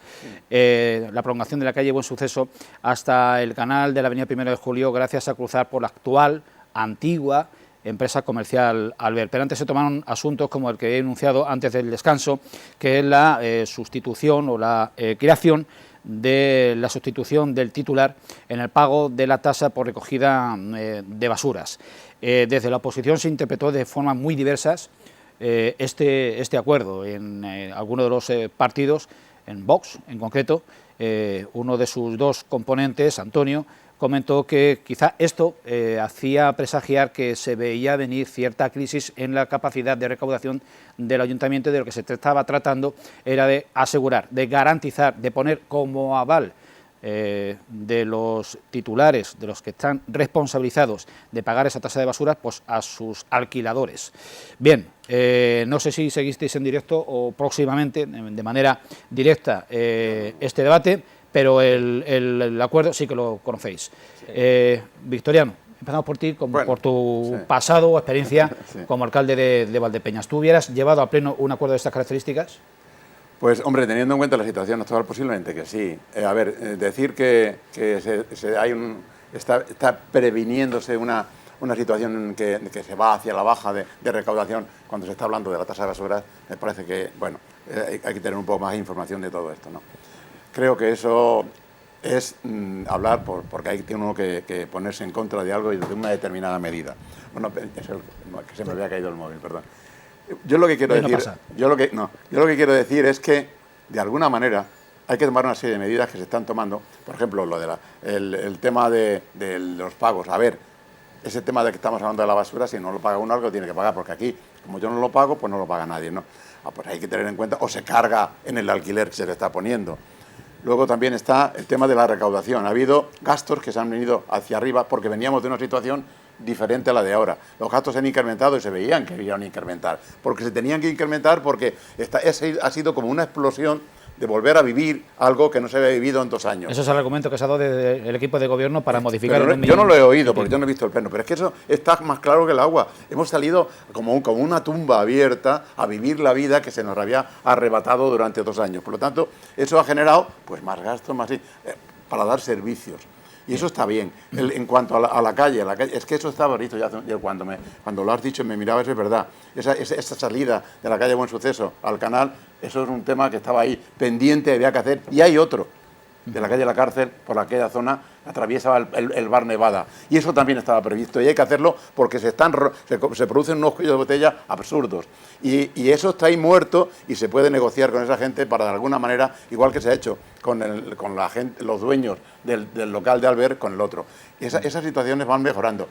la prolongación de la calle Buen Suceso hasta el canal de la avenida 1 de Julio, gracias a cruzar por la actual, antigua empresa comercial Albert. Pero antes se tomaron asuntos como el que he enunciado antes del descanso, que es la sustitución o la creación de la sustitución del titular en el pago de la tasa por recogida de basuras. Desde la oposición se interpretó de formas muy diversas este acuerdo. En algunos de los partidos, en Vox en concreto, uno de sus dos componentes, Antonio, comentó que quizá esto hacía presagiar que se veía venir cierta crisis en la capacidad de recaudación del ayuntamiento, y de lo que se estaba tratando era de asegurar, de garantizar, de poner como aval de los titulares, de los que están responsabilizados de pagar esa tasa de basura, pues a sus alquiladores. Bien, no sé si seguisteis en directo o próximamente, de manera directa, este debate, pero el acuerdo sí que lo conocéis. Victoriano, empezamos por ti, por tu pasado o experiencia como alcalde de Valdepeñas. ¿Tú hubieras llevado a pleno un acuerdo de estas características? Pues, hombre, teniendo en cuenta la situación actual, posiblemente que sí. A ver, decir que está previniéndose una situación que se va hacia la baja de recaudación cuando se está hablando de la tasa de basura, me parece que, bueno, hay que tener un poco más de información de todo esto, ¿no? Creo que eso es hablar porque hay uno que ponerse en contra de algo y de una determinada medida. Bueno, que se me había caído el móvil, perdón. Yo lo que quiero decir es que, de alguna manera, hay que tomar una serie de medidas que se están tomando. Por ejemplo, lo de el tema de los pagos. A ver, ese tema de que estamos hablando de la basura, si no lo paga uno, algo tiene que pagar, porque aquí, como yo no lo pago, pues no lo paga nadie, ¿no? Pues hay que tener en cuenta, o se carga en el alquiler que se le está poniendo. Luego también está el tema de la recaudación. Ha habido gastos que se han venido hacia arriba porque veníamos de una situación diferente a la de ahora. Los gastos se han incrementado y se veían que iban a incrementar, porque se tenían que incrementar porque ha sido como una explosión de volver a vivir algo que no se había vivido en 2 años. Ese es el argumento que se ha dado desde el equipo de gobierno para modificar el yo no lo he oído porque yo no he visto el pleno, pero es que eso está más claro que el agua. Hemos salido como una tumba abierta a vivir la vida que se nos había arrebatado durante 2 años. Por lo tanto, eso ha generado pues más gastos, para dar servicios. Y eso está bien. En cuanto a la calle, es que eso estaba listo. Yo cuando lo has dicho me miraba, eso es verdad. Esa salida de la calle Buen Suceso al canal, eso es un tema que estaba ahí pendiente, había que hacer. Y hay otro, de la calle La Cárcel, por aquella zona, atraviesa el bar Nevada. Y eso también estaba previsto. Y hay que hacerlo porque se producen unos cuellos de botella absurdos. Y eso está ahí muerto y se puede negociar con esa gente para, de alguna manera, igual que se ha hecho con la gente, los dueños del local de Albert, con el otro. Esas situaciones van mejorando.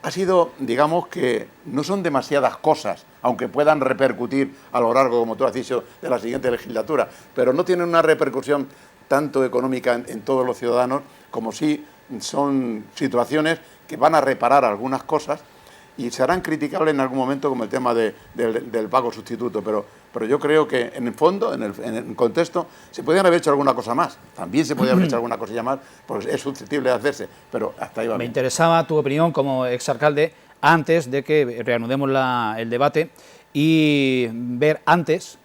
Ha sido, digamos, que no son demasiadas cosas, aunque puedan repercutir a lo largo, como tú has dicho, de la siguiente legislatura, pero no tienen una repercusión tanto económica en todos los ciudadanos, como si son situaciones que van a reparar algunas cosas y serán criticables en algún momento, como el tema del pago sustituto, pero yo creo que en el fondo, en el contexto, se podrían haber hecho alguna cosa más, también se podría haber hecho alguna cosilla más, porque es susceptible de hacerse, pero hasta ahí va bien. Me interesaba tu opinión como exalcalde antes de que reanudemos el debate y ver antes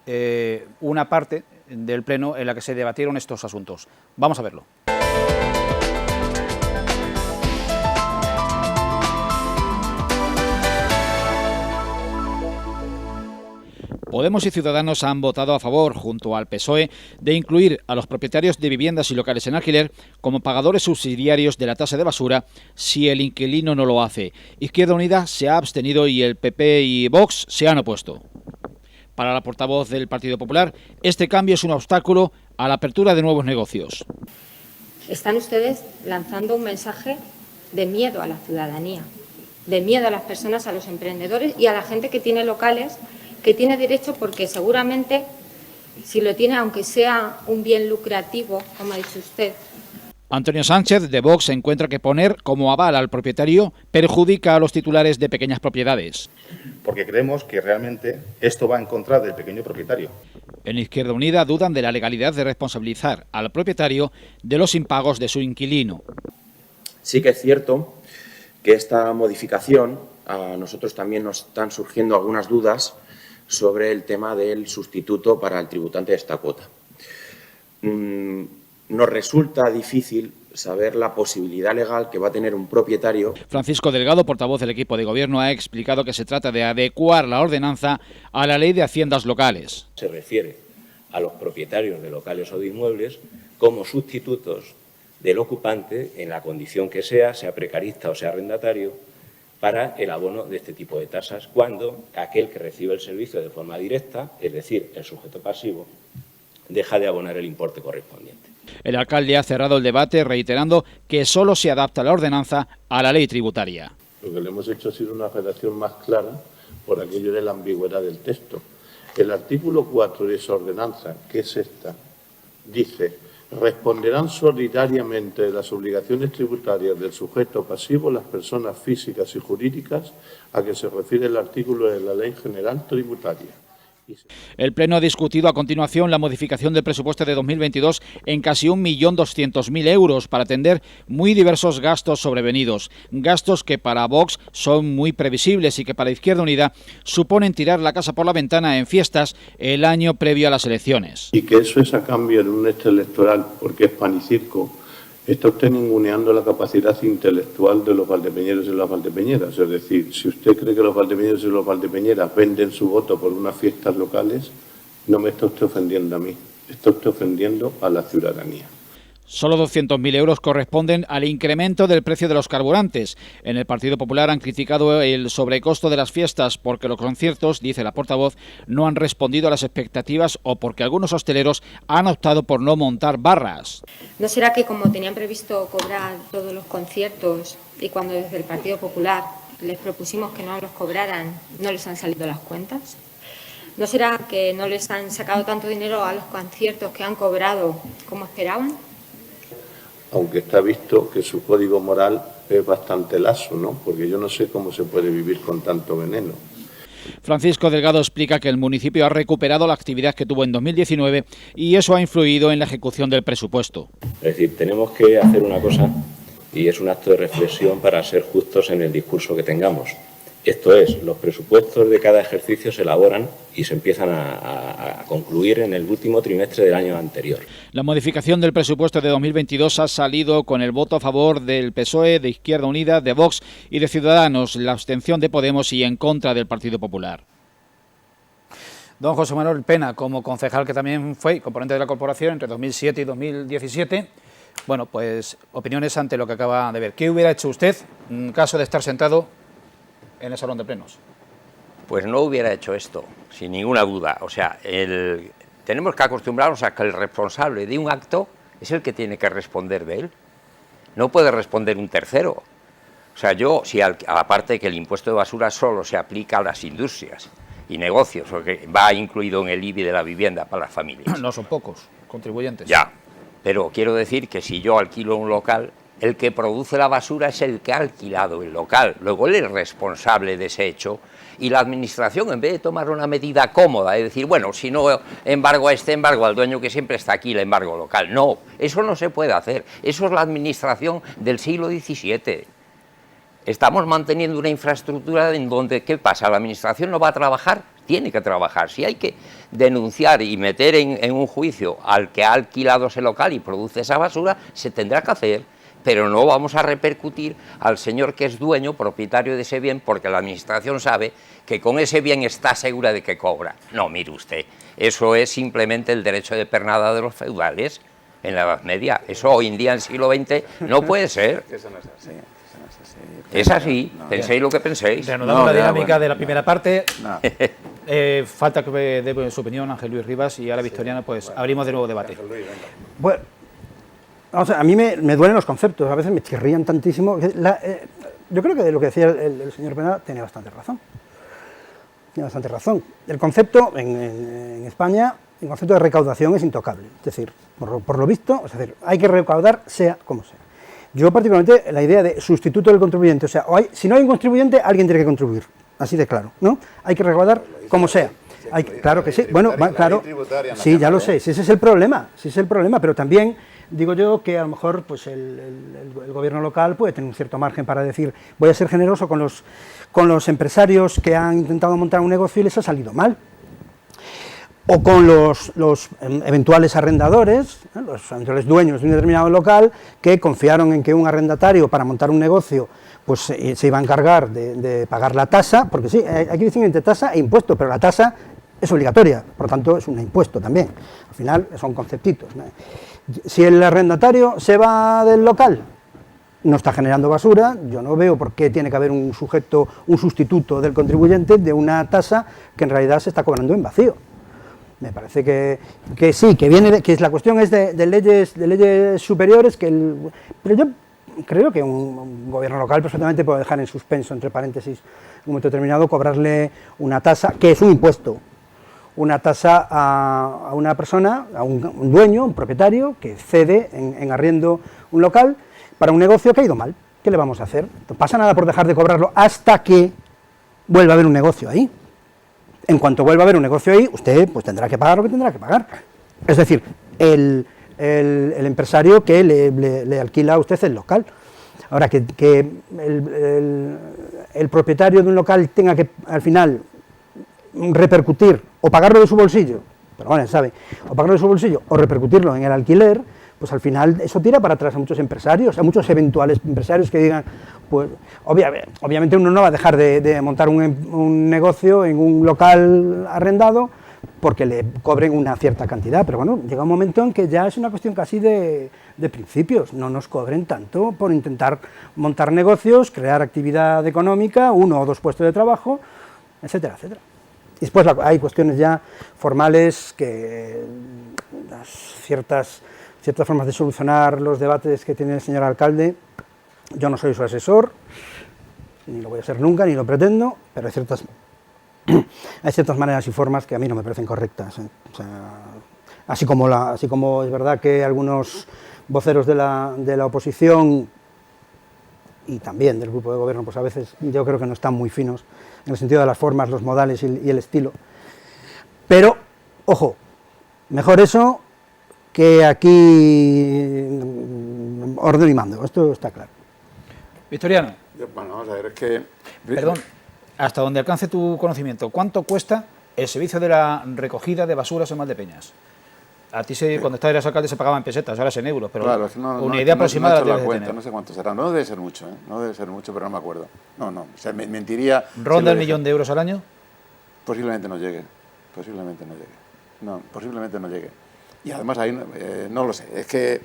una parte del Pleno en la que se debatieron estos asuntos. Vamos a verlo. Podemos y Ciudadanos han votado a favor, junto al PSOE, de incluir a los propietarios de viviendas y locales en alquiler como pagadores subsidiarios de la tasa de basura si el inquilino no lo hace. Izquierda Unida se ha abstenido y el PP y Vox se han opuesto. Para la portavoz del Partido Popular, este cambio es un obstáculo a la apertura de nuevos negocios. Están ustedes lanzando un mensaje de miedo a la ciudadanía, de miedo a las personas, a los emprendedores y a la gente que tiene locales, que tiene derecho porque seguramente, si lo tiene, aunque sea un bien lucrativo, como ha dicho usted. Antonio Sánchez, de Vox, encuentra que poner como aval al propietario perjudica a los titulares de pequeñas propiedades. Porque creemos que realmente esto va en contra del pequeño propietario. En Izquierda Unida dudan de la legalidad de responsabilizar al propietario de los impagos de su inquilino. Sí que es cierto que esta modificación, a nosotros también nos están surgiendo algunas dudas sobre el tema del sustituto para el tributante de esta cuota. Nos resulta difícil saber la posibilidad legal que va a tener un propietario. Francisco Delgado, portavoz del equipo de gobierno, ha explicado que se trata de adecuar la ordenanza a la Ley de Haciendas Locales. Se refiere a los propietarios de locales o de inmuebles como sustitutos del ocupante en la condición que sea precarista o sea arrendatario, para el abono de este tipo de tasas, cuando aquel que recibe el servicio de forma directa, es decir, el sujeto pasivo, deja de abonar el importe correspondiente. El alcalde ha cerrado el debate reiterando que solo se adapta la ordenanza a la ley tributaria. Lo que le hemos hecho ha sido una redacción más clara por aquello de la ambigüedad del texto. El artículo 4 de esa ordenanza, que es esta, dice: responderán solidariamente de las obligaciones tributarias del sujeto pasivo las personas físicas y jurídicas a que se refiere el artículo de la Ley General Tributaria. El Pleno ha discutido a continuación la modificación del presupuesto de 2022 en casi 1.200.000 euros para atender muy diversos gastos sobrevenidos. Gastos que para Vox son muy previsibles y que para Izquierda Unida suponen tirar la casa por la ventana en fiestas el año previo a las elecciones. Y que eso es a cambio de un hecho electoral, porque es pan y circo. Está usted ninguneando la capacidad intelectual de los valdepeñeros y las valdepeñeras. Es decir, si usted cree que los valdepeñeros y los valdepeñeras venden su voto por unas fiestas locales, no me está usted ofendiendo a mí, está usted ofendiendo a la ciudadanía. Solo 200.000 euros corresponden al incremento del precio de los carburantes. En el Partido Popular han criticado el sobrecosto de las fiestas porque los conciertos, dice la portavoz, no han respondido a las expectativas o porque algunos hosteleros han optado por no montar barras. ¿No será que como tenían previsto cobrar todos los conciertos y cuando desde el Partido Popular les propusimos que no los cobraran, no les han salido las cuentas? ¿No será que no les han sacado tanto dinero a los conciertos que han cobrado como esperaban? Aunque está visto que su código moral es bastante laxo, ¿no? Porque yo no sé cómo se puede vivir con tanto veneno. Francisco Delgado explica que el municipio ha recuperado la actividad que tuvo en 2019 y eso ha influido en la ejecución del presupuesto. Es decir, tenemos que hacer una cosa y es un acto de reflexión para ser justos en el discurso que tengamos. Esto es, los presupuestos de cada ejercicio se elaboran y se empiezan a concluir en el último trimestre del año anterior. La modificación del presupuesto de 2022 ha salido con el voto a favor del PSOE, de Izquierda Unida, de Vox y de Ciudadanos, la abstención de Podemos y en contra del Partido Popular. Don José Manuel Pena, como concejal que también fue componente de la corporación entre 2007 y 2017, bueno, pues opiniones ante lo que acaba de ver. ¿Qué hubiera hecho usted en caso de estar sentado en el salón de plenos? Pues no hubiera hecho esto, sin ninguna duda. O sea, tenemos que acostumbrarnos a que el responsable de un acto es el que tiene que responder de él. No puede responder un tercero. O sea, aparte de que el impuesto de basura solo se aplica a las industrias y negocios, porque va incluido en el IBI de la vivienda para las familias. No son pocos contribuyentes. Ya, pero quiero decir que si yo alquilo un local, el que produce la basura es el que ha alquilado el local, luego él es responsable de ese hecho y la administración, en vez de tomar una medida cómoda y decir, bueno, si no embargo al dueño que siempre está aquí, el embargo local, no, eso no se puede hacer, eso es la administración del siglo XVII. Estamos manteniendo una infraestructura en donde, ¿qué pasa? ¿La administración no va a trabajar? Tiene que trabajar. Si hay que denunciar y meter en un juicio al que ha alquilado ese local y produce esa basura, se tendrá que hacer. Pero no vamos a repercutir al señor que es dueño, propietario de ese bien, porque la administración sabe que con ese bien está segura de que cobra. No, mire usted, eso es simplemente el derecho de pernada de los feudales en la Edad Media. Eso hoy en día, en el siglo XX, no puede ser. Eso no es así. Es así, penséis lo que penséis. Reanudamos la dinámica de la primera parte. Falta que dé su opinión Ángel Luis Rivas y ahora Victoriano, pues abrimos de nuevo debate. Bueno, vamos a mí me duelen los conceptos, a veces me chirrían tantísimo. Yo creo que lo que decía el señor Pena tiene bastante razón. Tiene bastante razón. El concepto en España, el concepto de recaudación es intocable. Es decir, por lo visto, es decir, hay que recaudar sea como sea. Yo particularmente la idea de sustituto del contribuyente, o sea, si no hay un contribuyente, alguien tiene que contribuir, así de claro, ¿no? Hay que recaudar como sea. Claro que sí, bueno, claro, sí, ya lo sé, si ese es el problema, pero también digo yo que a lo mejor pues el gobierno local puede tener un cierto margen para decir, voy a ser generoso con los empresarios que han intentado montar un negocio y les ha salido mal. O con los eventuales arrendadores, los eventuales dueños de un determinado local, que confiaron en que un arrendatario para montar un negocio pues se iba a encargar de pagar la tasa, porque sí, hay que distinguir entre tasa e impuesto, pero la tasa es obligatoria, por lo tanto es un impuesto también. Al final son conceptitos, ¿no? Si el arrendatario se va del local, no está generando basura, yo no veo por qué tiene que haber un sustituto del contribuyente de una tasa que en realidad se está cobrando en vacío. Me parece que sí, que viene que la cuestión es de leyes superiores, pero yo creo que un gobierno local perfectamente puede dejar en suspenso, entre paréntesis, en un momento determinado, cobrarle una tasa, que es un impuesto, una tasa a una persona, a un dueño, un propietario, que cede en arriendo un local para un negocio que ha ido mal. ¿Qué le vamos a hacer? No pasa nada por dejar de cobrarlo hasta que vuelva a haber un negocio ahí. En cuanto vuelva a haber un negocio ahí, usted pues tendrá que pagar lo que tendrá que pagar. Es decir, el empresario que le alquila a usted el local. Ahora, que el propietario de un local tenga que, al final, repercutir o pagarlo de su bolsillo, pero bueno, sabe, o pagarlo de su bolsillo o repercutirlo en el alquiler, pues al final eso tira para atrás a muchos empresarios, a muchos eventuales empresarios que digan, pues obviamente uno no va a dejar de montar un negocio en un local arrendado porque le cobren una cierta cantidad, pero bueno, llega un momento en que ya es una cuestión casi de principios, no nos cobren tanto por intentar montar negocios, crear actividad económica, 1 o 2 puestos de trabajo, etcétera, etcétera. Y después hay cuestiones ya formales que ciertas formas de solucionar los debates que tiene el señor alcalde, yo no soy su asesor, ni lo voy a ser nunca, ni lo pretendo, pero hay ciertas maneras y formas que a mí no me parecen correctas. O sea, así como es verdad que algunos voceros de la oposición y también del grupo de gobierno, pues a veces yo creo que no están muy finos en el sentido de las formas, los modales y el estilo. Pero, ojo, mejor eso que aquí orden y mando, esto está claro. Victoriano. Bueno, vamos a ver, es que... Perdón, hasta donde alcance tu conocimiento, ¿cuánto cuesta el servicio de la recogida de basuras en Valdepeñas? A ti cuando estabas alcalde se pagaba en pesetas, ahora es en euros, pero claro, una idea aproximada no, no sé cuánto será, no debe ser mucho, no debe ser mucho, pero no me acuerdo. No, o sea, mentiría... ¿Ronda el millón de euros al año? Posiblemente no llegue, no, posiblemente no llegue. Y además ahí no lo sé, es que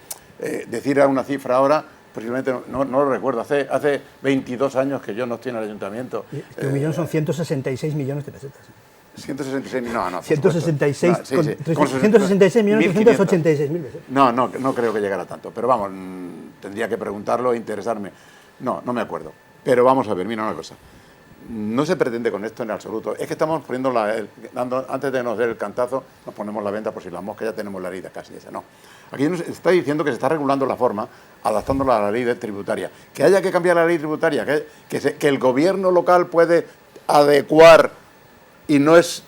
decir una cifra ahora, posiblemente no lo recuerdo, hace 22 años que yo no estoy en el ayuntamiento. Este millón son 166 millones de pesetas. 166, no. 166, sí. 166 millones 386 mil pesetas. No creo que llegara a tanto, pero vamos, tendría que preguntarlo e interesarme. No me acuerdo. Pero vamos a ver, mira una cosa. No se pretende con esto en absoluto. Es que estamos poniendo antes de nos dar el cantazo, nos ponemos la venda por si las moscas, ya tenemos la herida casi esa. No. Aquí nos está diciendo que se está regulando la forma, adaptándola a la ley tributaria. Que haya que cambiar la ley tributaria, que el gobierno local puede adecuar y no es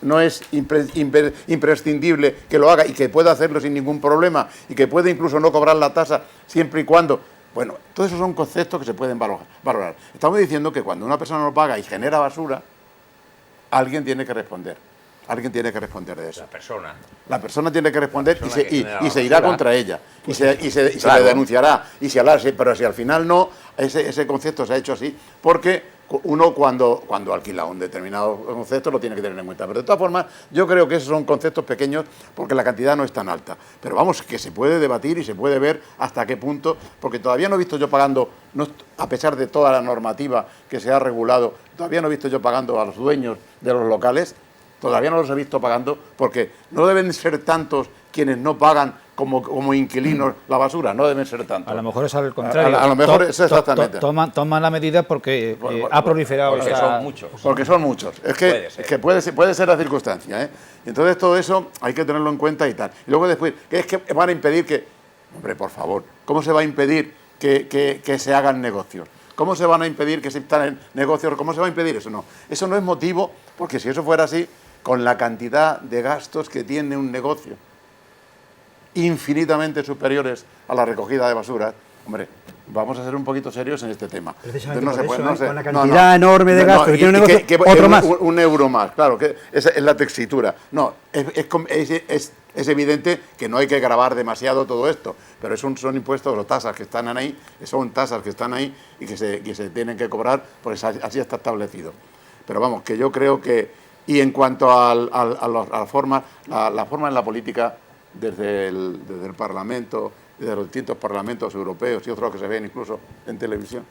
imprescindible que lo haga y que pueda hacerlo sin ningún problema y que puede incluso no cobrar la tasa siempre y cuando... Bueno, todos esos son conceptos que se pueden valorar. Estamos diciendo que cuando una persona no paga y genera basura, alguien tiene que responder. Alguien tiene que responder de eso. La persona tiene que responder y se irá contra ella. Pues y se le denunciará. Pero si al final no, ese concepto se ha hecho así, porque uno cuando alquila un determinado concepto lo tiene que tener en cuenta. Pero de todas formas, yo creo que esos son conceptos pequeños porque la cantidad no es tan alta. Pero vamos, que se puede debatir y se puede ver hasta qué punto, porque todavía no he visto yo pagando, a pesar de toda la normativa que se ha regulado, todavía no he visto yo pagando a los dueños de los locales. Todavía no los he visto pagando porque no deben ser tantos quienes no pagan como inquilinos la basura, no deben ser tantos. A lo mejor es al contrario. A lo mejor es exactamente. Toman la medida porque ha proliferado. Porque son muchos. Porque son muchos. Es que puede ser la circunstancia, ¿eh? Entonces todo eso hay que tenerlo en cuenta y tal. Y luego después, que es que van a impedir que... Hombre, por favor, ¿cómo se va a impedir que se hagan negocios? ¿Cómo se van a impedir que se instalen negocios? ¿Cómo se va a impedir eso? No. Eso no es motivo, porque si eso fuera así, con la cantidad de gastos que tiene un negocio, infinitamente superiores a la recogida de basura, hombre, vamos a ser un poquito serios en este tema. Con la cantidad enorme de gastos que tiene un negocio, otro más. Un euro más, claro, que es la textura. No, es evidente que no hay que gravar demasiado todo esto, pero son impuestos o tasas que están ahí, y que se tienen que cobrar, pues así está establecido. Pero vamos, que yo creo que... Y en cuanto a la forma en la política, desde el Parlamento, desde los distintos parlamentos europeos y otros que se ven incluso en televisión,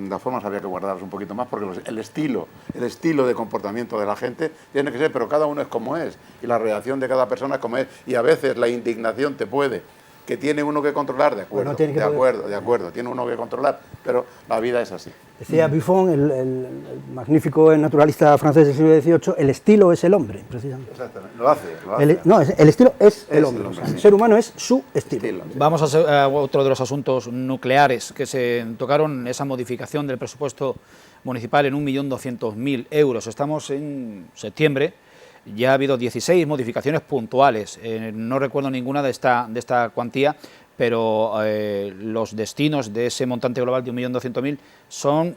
las formas habría que guardarlas un poquito más, porque el estilo de comportamiento de la gente tiene que ser, pero cada uno es como es, y la reacción de cada persona es como es, y a veces la indignación te puede, que tiene uno que controlar, de acuerdo, de acuerdo, tiene uno que controlar, pero la vida es así. Decía Buffon, el magnífico naturalista francés del siglo XVIII, el estilo es el hombre, precisamente. Exactamente, lo hace. El estilo es el hombre, o sea, el ser humano es su estilo. Vamos a otro de los asuntos nucleares que se tocaron, esa modificación del presupuesto municipal en 1.200.000 euros. Estamos en septiembre, ya ha habido 16 modificaciones puntuales, no recuerdo ninguna de esta cuantía, pero los destinos de ese montante global de 1.200.000 son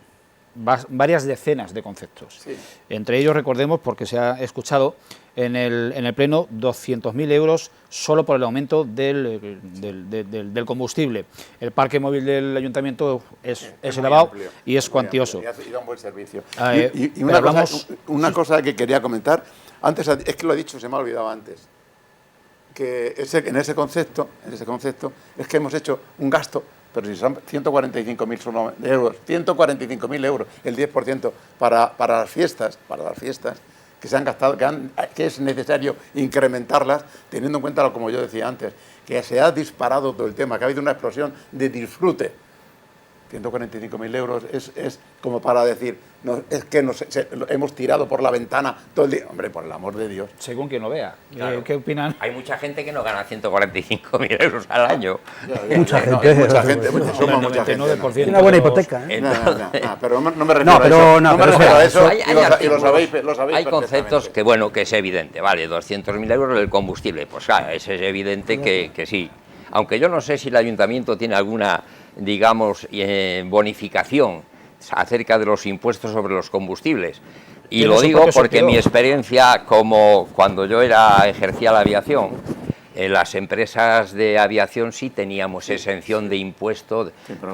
varias decenas de conceptos. Sí. Entre ellos, recordemos, porque se ha escuchado en el Pleno, 200.000 euros solo por el aumento del combustible. El parque móvil del Ayuntamiento es elevado amplio, y es cuantioso. Y da un buen servicio. Y una cosa que quería comentar, antes es que lo he dicho, se me ha olvidado antes, que en ese concepto es que hemos hecho un gasto, pero si son 145.000 euros, 145.000 euros, el 10% para las fiestas, que se han gastado, que es necesario incrementarlas, teniendo en cuenta, como yo decía antes, que se ha disparado todo el tema, que ha habido una explosión de disfrute. 145.000 euros es como para decir, es que hemos tirado por la ventana todo el día. Hombre, por el amor de Dios. Según quien lo vea. Claro. ¿Qué opinan? Hay mucha gente que no gana 145.000 euros al año. Mucha gente. Somos mucha gente. Una buena hipoteca. Pero no me refiero a eso. Y lo sabéis hay conceptos que, bueno, que es evidente. Vale, 200.000 euros el combustible. Pues claro, es evidente que sí. Aunque yo no sé si el ayuntamiento tiene alguna, digamos, bonificación acerca de los impuestos sobre los combustibles. Y lo digo porque mi experiencia, como cuando yo ejercía la aviación, en las empresas de aviación sí teníamos exención de impuesto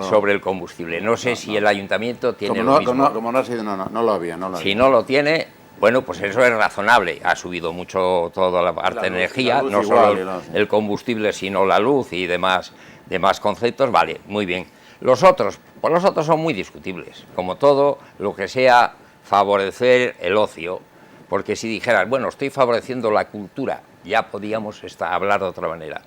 sobre el combustible. No sé si el ayuntamiento tiene lo mismo. Como no ha sido, no lo había. Si no lo tiene, bueno, pues eso es razonable. Ha subido mucho toda la parte de energía, no solo el combustible, sino la luz y demás conceptos. Vale, muy bien. Los otros son muy discutibles, como todo lo que sea favorecer el ocio, porque si dijeras, bueno, estoy favoreciendo la cultura, ya podíamos hablar de otra manera.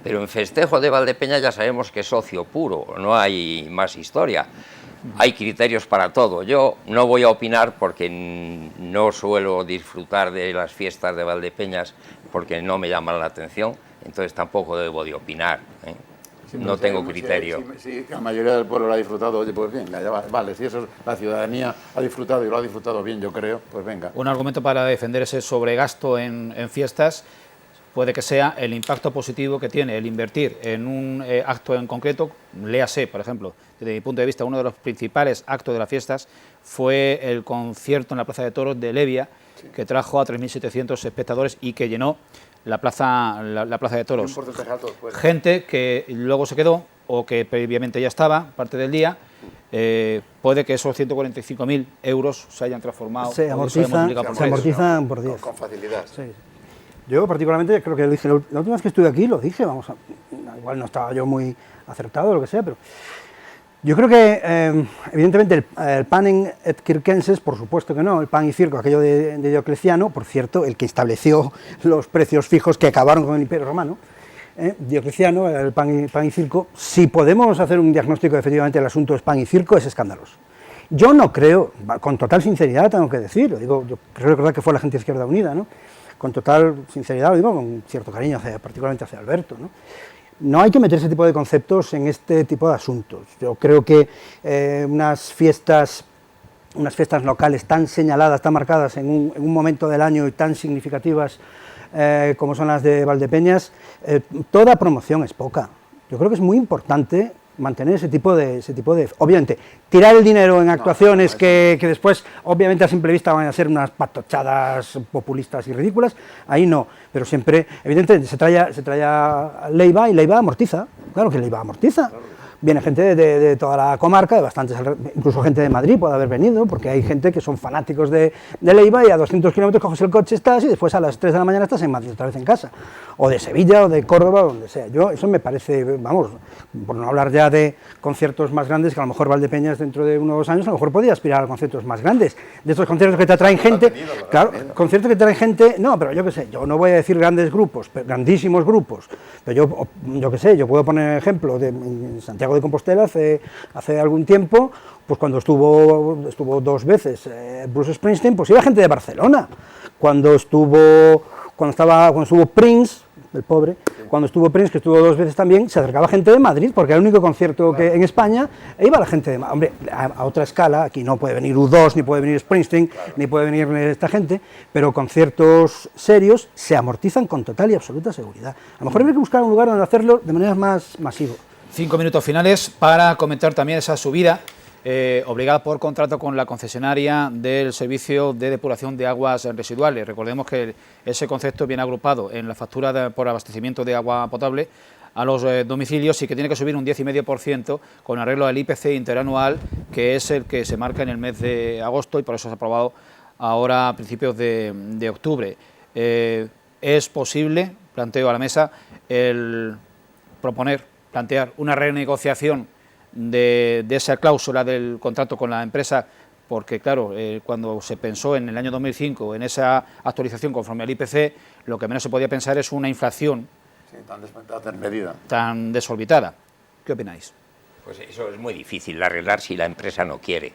Pero en festejo de Valdepeñas ya sabemos que es ocio puro, no hay más historia. Hay criterios para todo. Yo no voy a opinar porque no suelo disfrutar de las fiestas de Valdepeñas porque no me llaman la atención, entonces tampoco debo de opinar, ¿eh? No tengo criterio. Si la mayoría del pueblo lo ha disfrutado, oye, pues bien, vale, si eso la ciudadanía ha disfrutado y lo ha disfrutado bien, yo creo, pues venga. Un argumento para defender ese sobregasto en fiestas puede que sea el impacto positivo que tiene el invertir en un acto en concreto. Léase, por ejemplo, desde mi punto de vista, uno de los principales actos de las fiestas fue el concierto en la Plaza de Toros de Levia, que trajo a 3.700 espectadores y que llenó la plaza de Toros. Gente que luego se quedó o que previamente ya estaba, parte del día, puede que esos 145.000 euros se hayan transformado. Se amortizan por 10. Con facilidad. Sí. Yo particularmente creo que lo dije, la última vez que estuve aquí lo dije, igual no estaba yo muy acertado o lo que sea, pero yo creo que evidentemente el panem et circenses, por supuesto que no, el pan y circo, aquello de Diocleciano, por cierto, el que estableció los precios fijos que acabaron con el Imperio Romano, Diocleciano, el pan y circo. Si podemos hacer un diagnóstico, efectivamente el asunto es pan y circo, es escandaloso. Yo no creo, con total sinceridad tengo que decir, lo digo, yo creo recordar que fue la gente de Izquierda Unida, ¿no? Con total sinceridad, lo digo con cierto cariño, particularmente hacia Alberto, ¿no? No hay que meter ese tipo de conceptos en este tipo de asuntos. Yo creo que unas fiestas locales tan señaladas, tan marcadas en un momento del año y tan significativas como son las de Valdepeñas, toda promoción es poca. Yo creo que es muy importante mantener ese tipo de obviamente, tirar el dinero en actuaciones que después, obviamente a simple vista van a ser unas patochadas populistas y ridículas, ahí no, pero siempre, evidentemente, se trae a Leiva y Leiva amortiza, claro que Leiva amortiza, viene gente de toda la comarca, de bastantes, incluso gente de Madrid puede haber venido, porque hay gente que son fanáticos de Leiva y a 200 kilómetros coges el coche, estás y después a las 3 de la mañana estás en Madrid otra vez en casa, o de Sevilla o de Córdoba, o donde sea. Eso me parece, vamos, por no hablar ya de conciertos más grandes, que a lo mejor Valdepeñas dentro de 1 o 2 años a lo mejor podría aspirar a conciertos más grandes, de estos conciertos que te atraen gente, claro, conciertos que te atraen gente, no, pero yo qué sé, yo no voy a decir grandes grupos, grandísimos grupos, pero yo qué sé, yo puedo poner ejemplo en Santiago de Compostela hace algún tiempo, pues cuando estuvo 2 veces Bruce Springsteen, pues iba gente de Barcelona, cuando estuvo Prince, el pobre, cuando estuvo Prince, que estuvo 2 veces también, se acercaba gente de Madrid, porque era el único concierto que en España, e iba la gente de Madrid. Hombre, a otra escala, aquí no puede venir U2, ni puede venir Springsteen, ni puede venir esta gente, pero conciertos serios se amortizan con total y absoluta seguridad. A lo mejor habría que buscar un lugar donde hacerlo de manera más masiva. 5 minutos finales para comentar también esa subida obligada por contrato con la concesionaria del servicio de depuración de aguas residuales. Recordemos que ese concepto viene agrupado en la factura por abastecimiento de agua potable a los domicilios y que tiene que subir un 10,5% con arreglo al IPC interanual, que es el que se marca en el mes de agosto y por eso se ha aprobado ahora a principios de octubre. Es posible, planteo a la mesa, el plantear una renegociación de esa cláusula del contrato con la empresa, porque claro, cuando se pensó en el año 2005 en esa actualización conforme al IPC, lo que menos se podía pensar es una inflación tan desorbitada. ¿Qué opináis? Pues eso es muy difícil de arreglar si la empresa no quiere.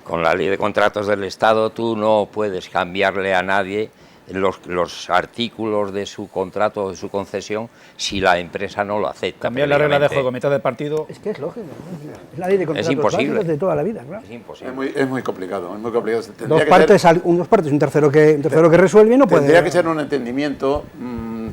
Con la ley de contratos del Estado tú no puedes cambiarle a nadie los artículos de su contrato o de su concesión si la empresa no lo acepta. Cambiar la regla de juego a mitad de partido... Es que es lógico, ¿no? Es la ley de contratos básicos de toda la vida, claro. Es imposible. Es muy complicado, es muy complicado. Dos partes, un tercero que resuelve y no puede... Tendría que ser un entendimiento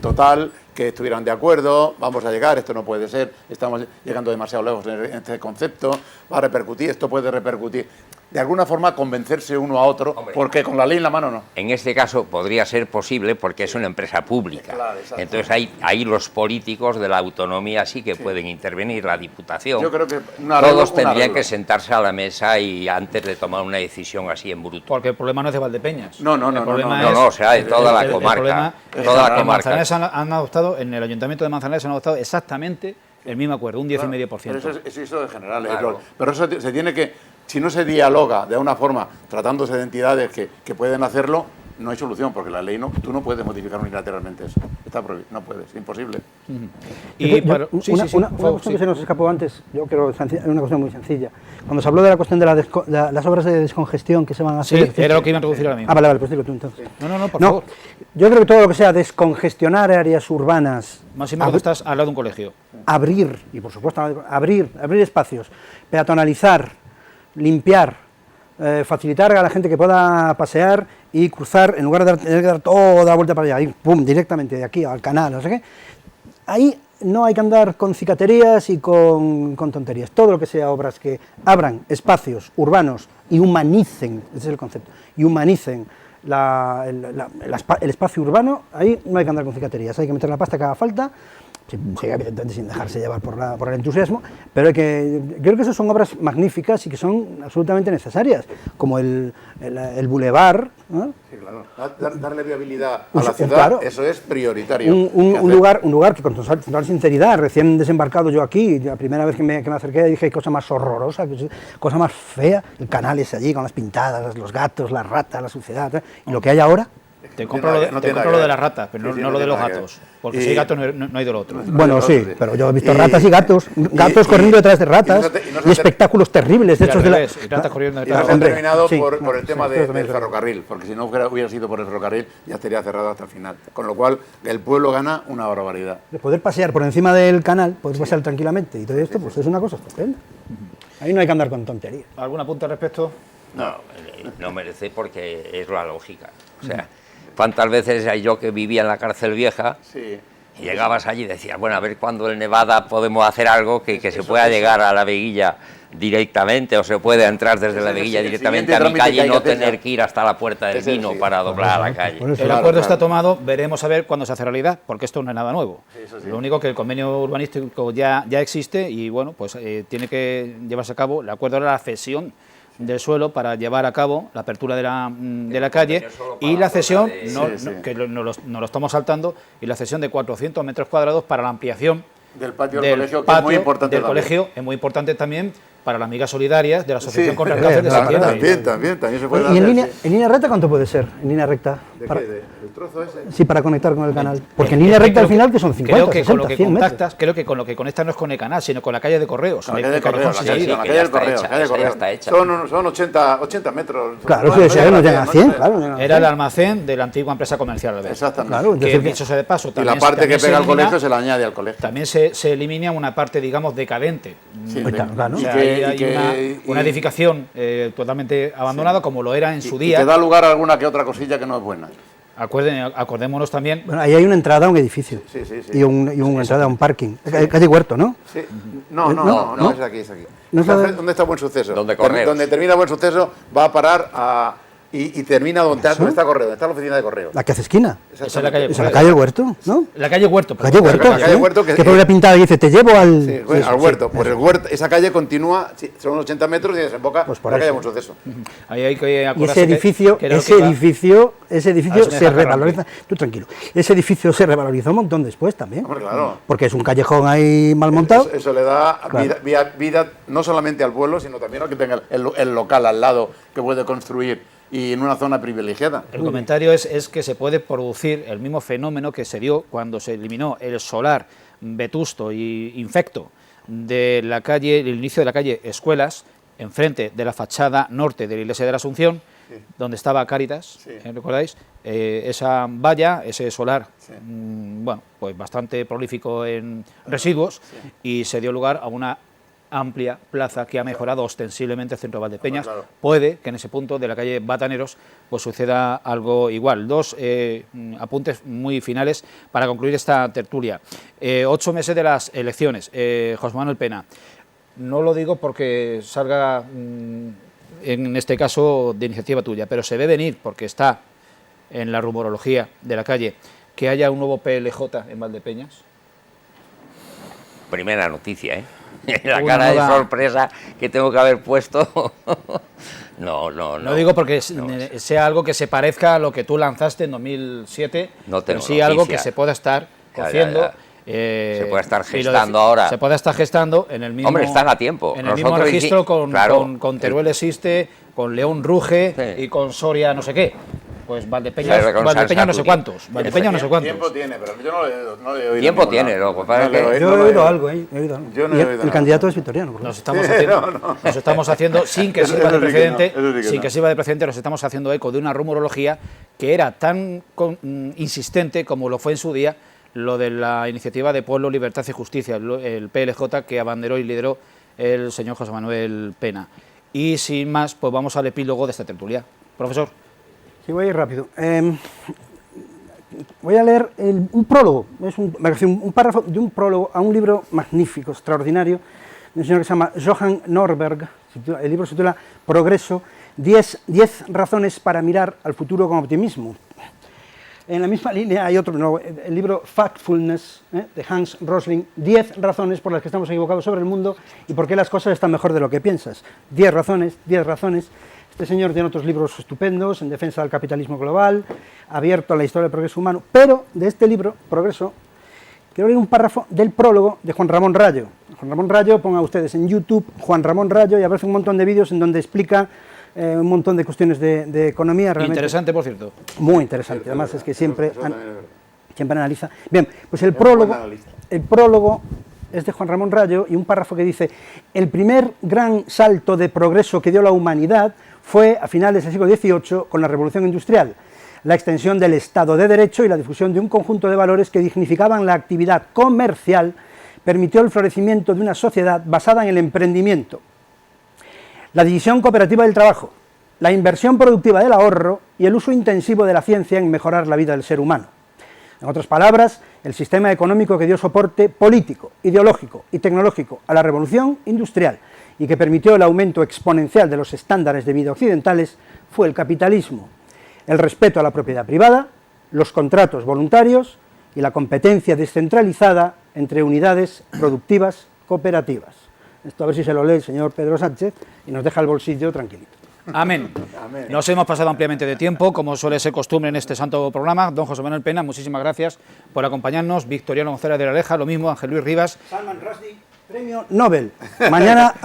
total, que estuvieran de acuerdo, vamos a llegar, esto no puede ser, estamos llegando demasiado lejos en este concepto, va a repercutir, esto puede repercutir. De alguna forma convencerse uno a otro, porque con la ley en la mano no. En este caso podría ser posible porque es una empresa pública. Claro, entonces ahí los políticos de la autonomía sí que pueden intervenir, la Diputación. Yo creo que todos tendrían que sentarse a la mesa y antes de tomar una decisión así en bruto. Porque el problema no es de Valdepeñas. No, o sea, de toda la comarca. Toda la comarca. Han adoptado, en el Ayuntamiento de Manzanares han adoptado exactamente el mismo acuerdo, un 10,5%. Pero eso es general, claro. Pero eso se tiene que... Si no se dialoga de una forma, tratándose de entidades que pueden hacerlo, no hay solución, porque la ley tú no puedes modificar unilateralmente eso. Está prohibido, no puedes, es imposible. Una cuestión que se nos escapó antes, yo creo que es una cuestión muy sencilla. Cuando se habló de la cuestión de las obras de descongestión que se van a hacer... Sí, era lo que iba a introducir ahora mismo. Vale, pues digo tú entonces. No, por favor. Yo creo que todo lo que sea descongestionar áreas urbanas... Máximo cuando estás al lado de un colegio. Abrir, y por supuesto, abrir espacios, peatonalizar, limpiar, facilitar a la gente que pueda pasear y cruzar, en lugar de tener que dar toda la vuelta para allá, ir pum, directamente de aquí al canal, no sé qué. Ahí no hay que andar con cicaterías y con tonterías. Todo lo que sea obras que abran espacios urbanos y humanicen, ese es el concepto, y humanicen el espacio urbano, ahí no hay que andar con cicaterías, hay que meter la pasta que haga falta, sí, evidentemente sin dejarse llevar por el entusiasmo, pero creo que esas son obras magníficas y que son absolutamente necesarias, como el bulevar, ¿no? Sí, claro. Darle viabilidad a la ciudad, claro, eso es prioritario. Un lugar que con total sinceridad, recién desembarcado yo aquí, la primera vez que me acerqué dije, cosa más horrorosa, cosa más fea, el canal ese allí con las pintadas, los gatos, las ratas, la suciedad, y lo que hay ahora... Te compro lo de las ratas, pero no lo de los gatos, porque si hay gatos no hay de lo otro. Bueno, sí, pero yo he visto ratas y gatos corriendo detrás de ratas, y espectáculos terribles. De hecho, ratas corriendo detrás de ratas. Terminado por el tema del ferrocarril, porque si no hubiera sido por el ferrocarril, ya estaría cerrado hasta el final. Con lo cual, el pueblo gana una barbaridad. De poder pasear por encima del canal, poder pasear tranquilamente, y todo esto, pues es una cosa estupenda. Ahí no hay que andar con tonterías. ¿Alguna punta al respecto? No merece porque es la lógica. O sea, ¿cuántas veces yo que vivía en la cárcel vieja Y llegabas allí y decías, bueno, a ver cuándo en Nevada podemos hacer algo que se pueda llegar a la Veguilla directamente, o se pueda entrar desde la Veguilla directamente a mi calle y no tener que ir hasta la Puerta del Vino para doblar a la calle. El acuerdo está tomado, veremos a ver cuándo se hace realidad, porque esto no es nada nuevo. Lo único que el convenio urbanístico ya existe y bueno, pues tiene que llevarse a cabo. El acuerdo era la cesión del suelo para llevar a cabo la apertura de la calle y la cesión, que nos lo estamos saltando, y la cesión de 400 metros cuadrados para la ampliación del patio del colegio, que es muy importante. Del colegio es muy importante también para las amigas solidarias de la Asociación contra el Cáncer de Septiembre. También se puede ¿Y hacer. en línea recta cuánto puede ser? En línea recta. ¿De qué? ¿El trozo ese? Sí, para conectar con el canal. Porque en línea recta al final que son 50, creo que 60, con lo que 100 metros. contactas, creo que con lo que conectas no es con el canal, sino con la calle de Correos. La calle de Correos, la calle del Correo. Está hecha. Son 80 metros. Claro, si no llegan a 100, claro. Era el almacén de la antigua empresa comercial. Exactamente. Claro, que dicho sea de paso, y la parte que pega al colegio se la añade al colegio. También se elimina una parte, digamos, decadente. Claro. O sea, hay una edificación totalmente abandonada, como lo era en su día. Y que da lugar a alguna que otra cosilla que no es buena. Acordémonos también. Bueno, ahí hay una entrada a un edificio. Sí. Y una entrada a un parking. Calle Huerto, ¿no? Sí. No, es aquí. ¿No es ¿Dónde está Buen Suceso? Donde Correos. Donde termina Buen Suceso va a parar y termina donde está Correo, donde está la oficina de Correo. La que hace esquina. Esa es la calle. Es la calle Huerto, ¿no? La calle Huerto. La calle Huerto, que por la pintada dice, te llevo al... al Huerto. Pues el Huerto, esa calle continúa, son 80 metros y desemboca pues la calle Buen Suceso. Ahí hay que y acordarse ese edificio se revaloriza. rápido. Tú tranquilo. Ese edificio se revalorizó un montón después también. Hombre, claro. Porque es un callejón ahí mal montado. Eso le da vida no solamente al pueblo, sino también al que tenga el local al lado que puede construir y en una zona privilegiada. El comentario es que se puede producir el mismo fenómeno que se dio cuando se eliminó el solar vetusto y infecto de la calle, el inicio de la calle Escuelas, enfrente de la fachada norte de la Iglesia de la Asunción, donde estaba Cáritas, ¿recordáis? Esa valla, ese solar, bueno, pues bastante prolífico en residuos, y se dio lugar a una amplia plaza que ha mejorado ostensiblemente el centro de Valdepeñas. Claro. Puede que en ese punto de la calle Bataneros pues suceda algo igual. Dos apuntes muy finales para concluir esta tertulia. 8 meses de las elecciones. José Manuel Pena, no lo digo porque salga en este caso de iniciativa tuya, pero se ve venir porque está en la rumorología de la calle que haya un nuevo PLJ en Valdepeñas. Primera noticia, ¿eh? La cara de sorpresa que tengo que haber puesto. No. No digo porque sea algo que se parezca a lo que tú lanzaste en 2007, no tengo pero sí noticia. algo que se pueda estar haciendo. Se puede estar gestando ahora. Se puede estar gestando en el mismo. Hombre, están a tiempo. En el mismo registro con Teruel existe, con León Ruge y con Soria no sé qué. Pues Valdepeñas no sé cuántos. Valdepeñas no sé cuántos. Tiempo tiene, pero yo no le he oído. Tiempo tiene, loco. Yo he oído algo, Yo no he oído el candidato es Vitoriano. Nos estamos haciendo, sin que sirva de precedente, nos estamos haciendo eco de una rumorología que era tan insistente como lo fue en su día lo de la iniciativa de Pueblo, Libertad y Justicia, el PLJ que abanderó y lideró el señor José Manuel Pena. Y sin más, pues vamos al epílogo de esta tertulia. Profesor. Sí, voy a ir rápido. Voy a leer un prólogo, es un párrafo de un prólogo a un libro magnífico, extraordinario, de un señor que se llama Johan Norberg. El libro se titula Progreso, 10 razones para mirar al futuro con optimismo. En la misma línea hay otro, el libro Factfulness, de Hans Rosling, 10 razones por las que estamos equivocados sobre el mundo y por qué las cosas están mejor de lo que piensas. 10 razones. Este señor tiene otros libros estupendos, En defensa del capitalismo global, Abierto a la historia del progreso humano, pero de este libro, Progreso, quiero leer un párrafo del prólogo de Juan Ramón Rayo. Juan Ramón Rayo, pongan ustedes en YouTube Juan Ramón Rayo y aparece un montón de vídeos en donde explica un montón de cuestiones de economía. Realmente interesante, por cierto. Muy interesante, además es que siempre analiza. Bien, pues el prólogo es de Juan Ramón Rayo y un párrafo que dice: el primer gran salto de progreso que dio la humanidad fue a finales del siglo XVIII con la Revolución Industrial, la extensión del Estado de Derecho y la difusión de un conjunto de valores que dignificaban la actividad comercial permitió el florecimiento de una sociedad basada en el emprendimiento, la división cooperativa del trabajo, la inversión productiva del ahorro y el uso intensivo de la ciencia en mejorar la vida del ser humano. En otras palabras, el sistema económico que dio soporte político, ideológico y tecnológico a la revolución industrial y que permitió el aumento exponencial de los estándares de vida occidentales fue el capitalismo, el respeto a la propiedad privada, los contratos voluntarios y la competencia descentralizada entre unidades productivas cooperativas. Esto a ver si se lo lee el señor Pedro Sánchez y nos deja el bolsillo tranquilito. Amén. Nos hemos pasado ampliamente de tiempo, como suele ser costumbre en este santo programa. Don José Manuel Pena, muchísimas gracias por acompañarnos. Victoriano González de la Leja, lo mismo, Ángel Luis Rivas. Salman Rushdie, premio Nobel. Mañana,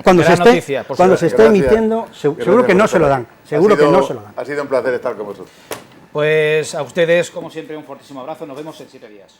cuando se esté emitiendo, seguro que no se lo dan. Seguro que no se lo dan. Ha sido un placer estar con vosotros. Pues a ustedes, como siempre, un fortísimo abrazo. Nos vemos en 7 días.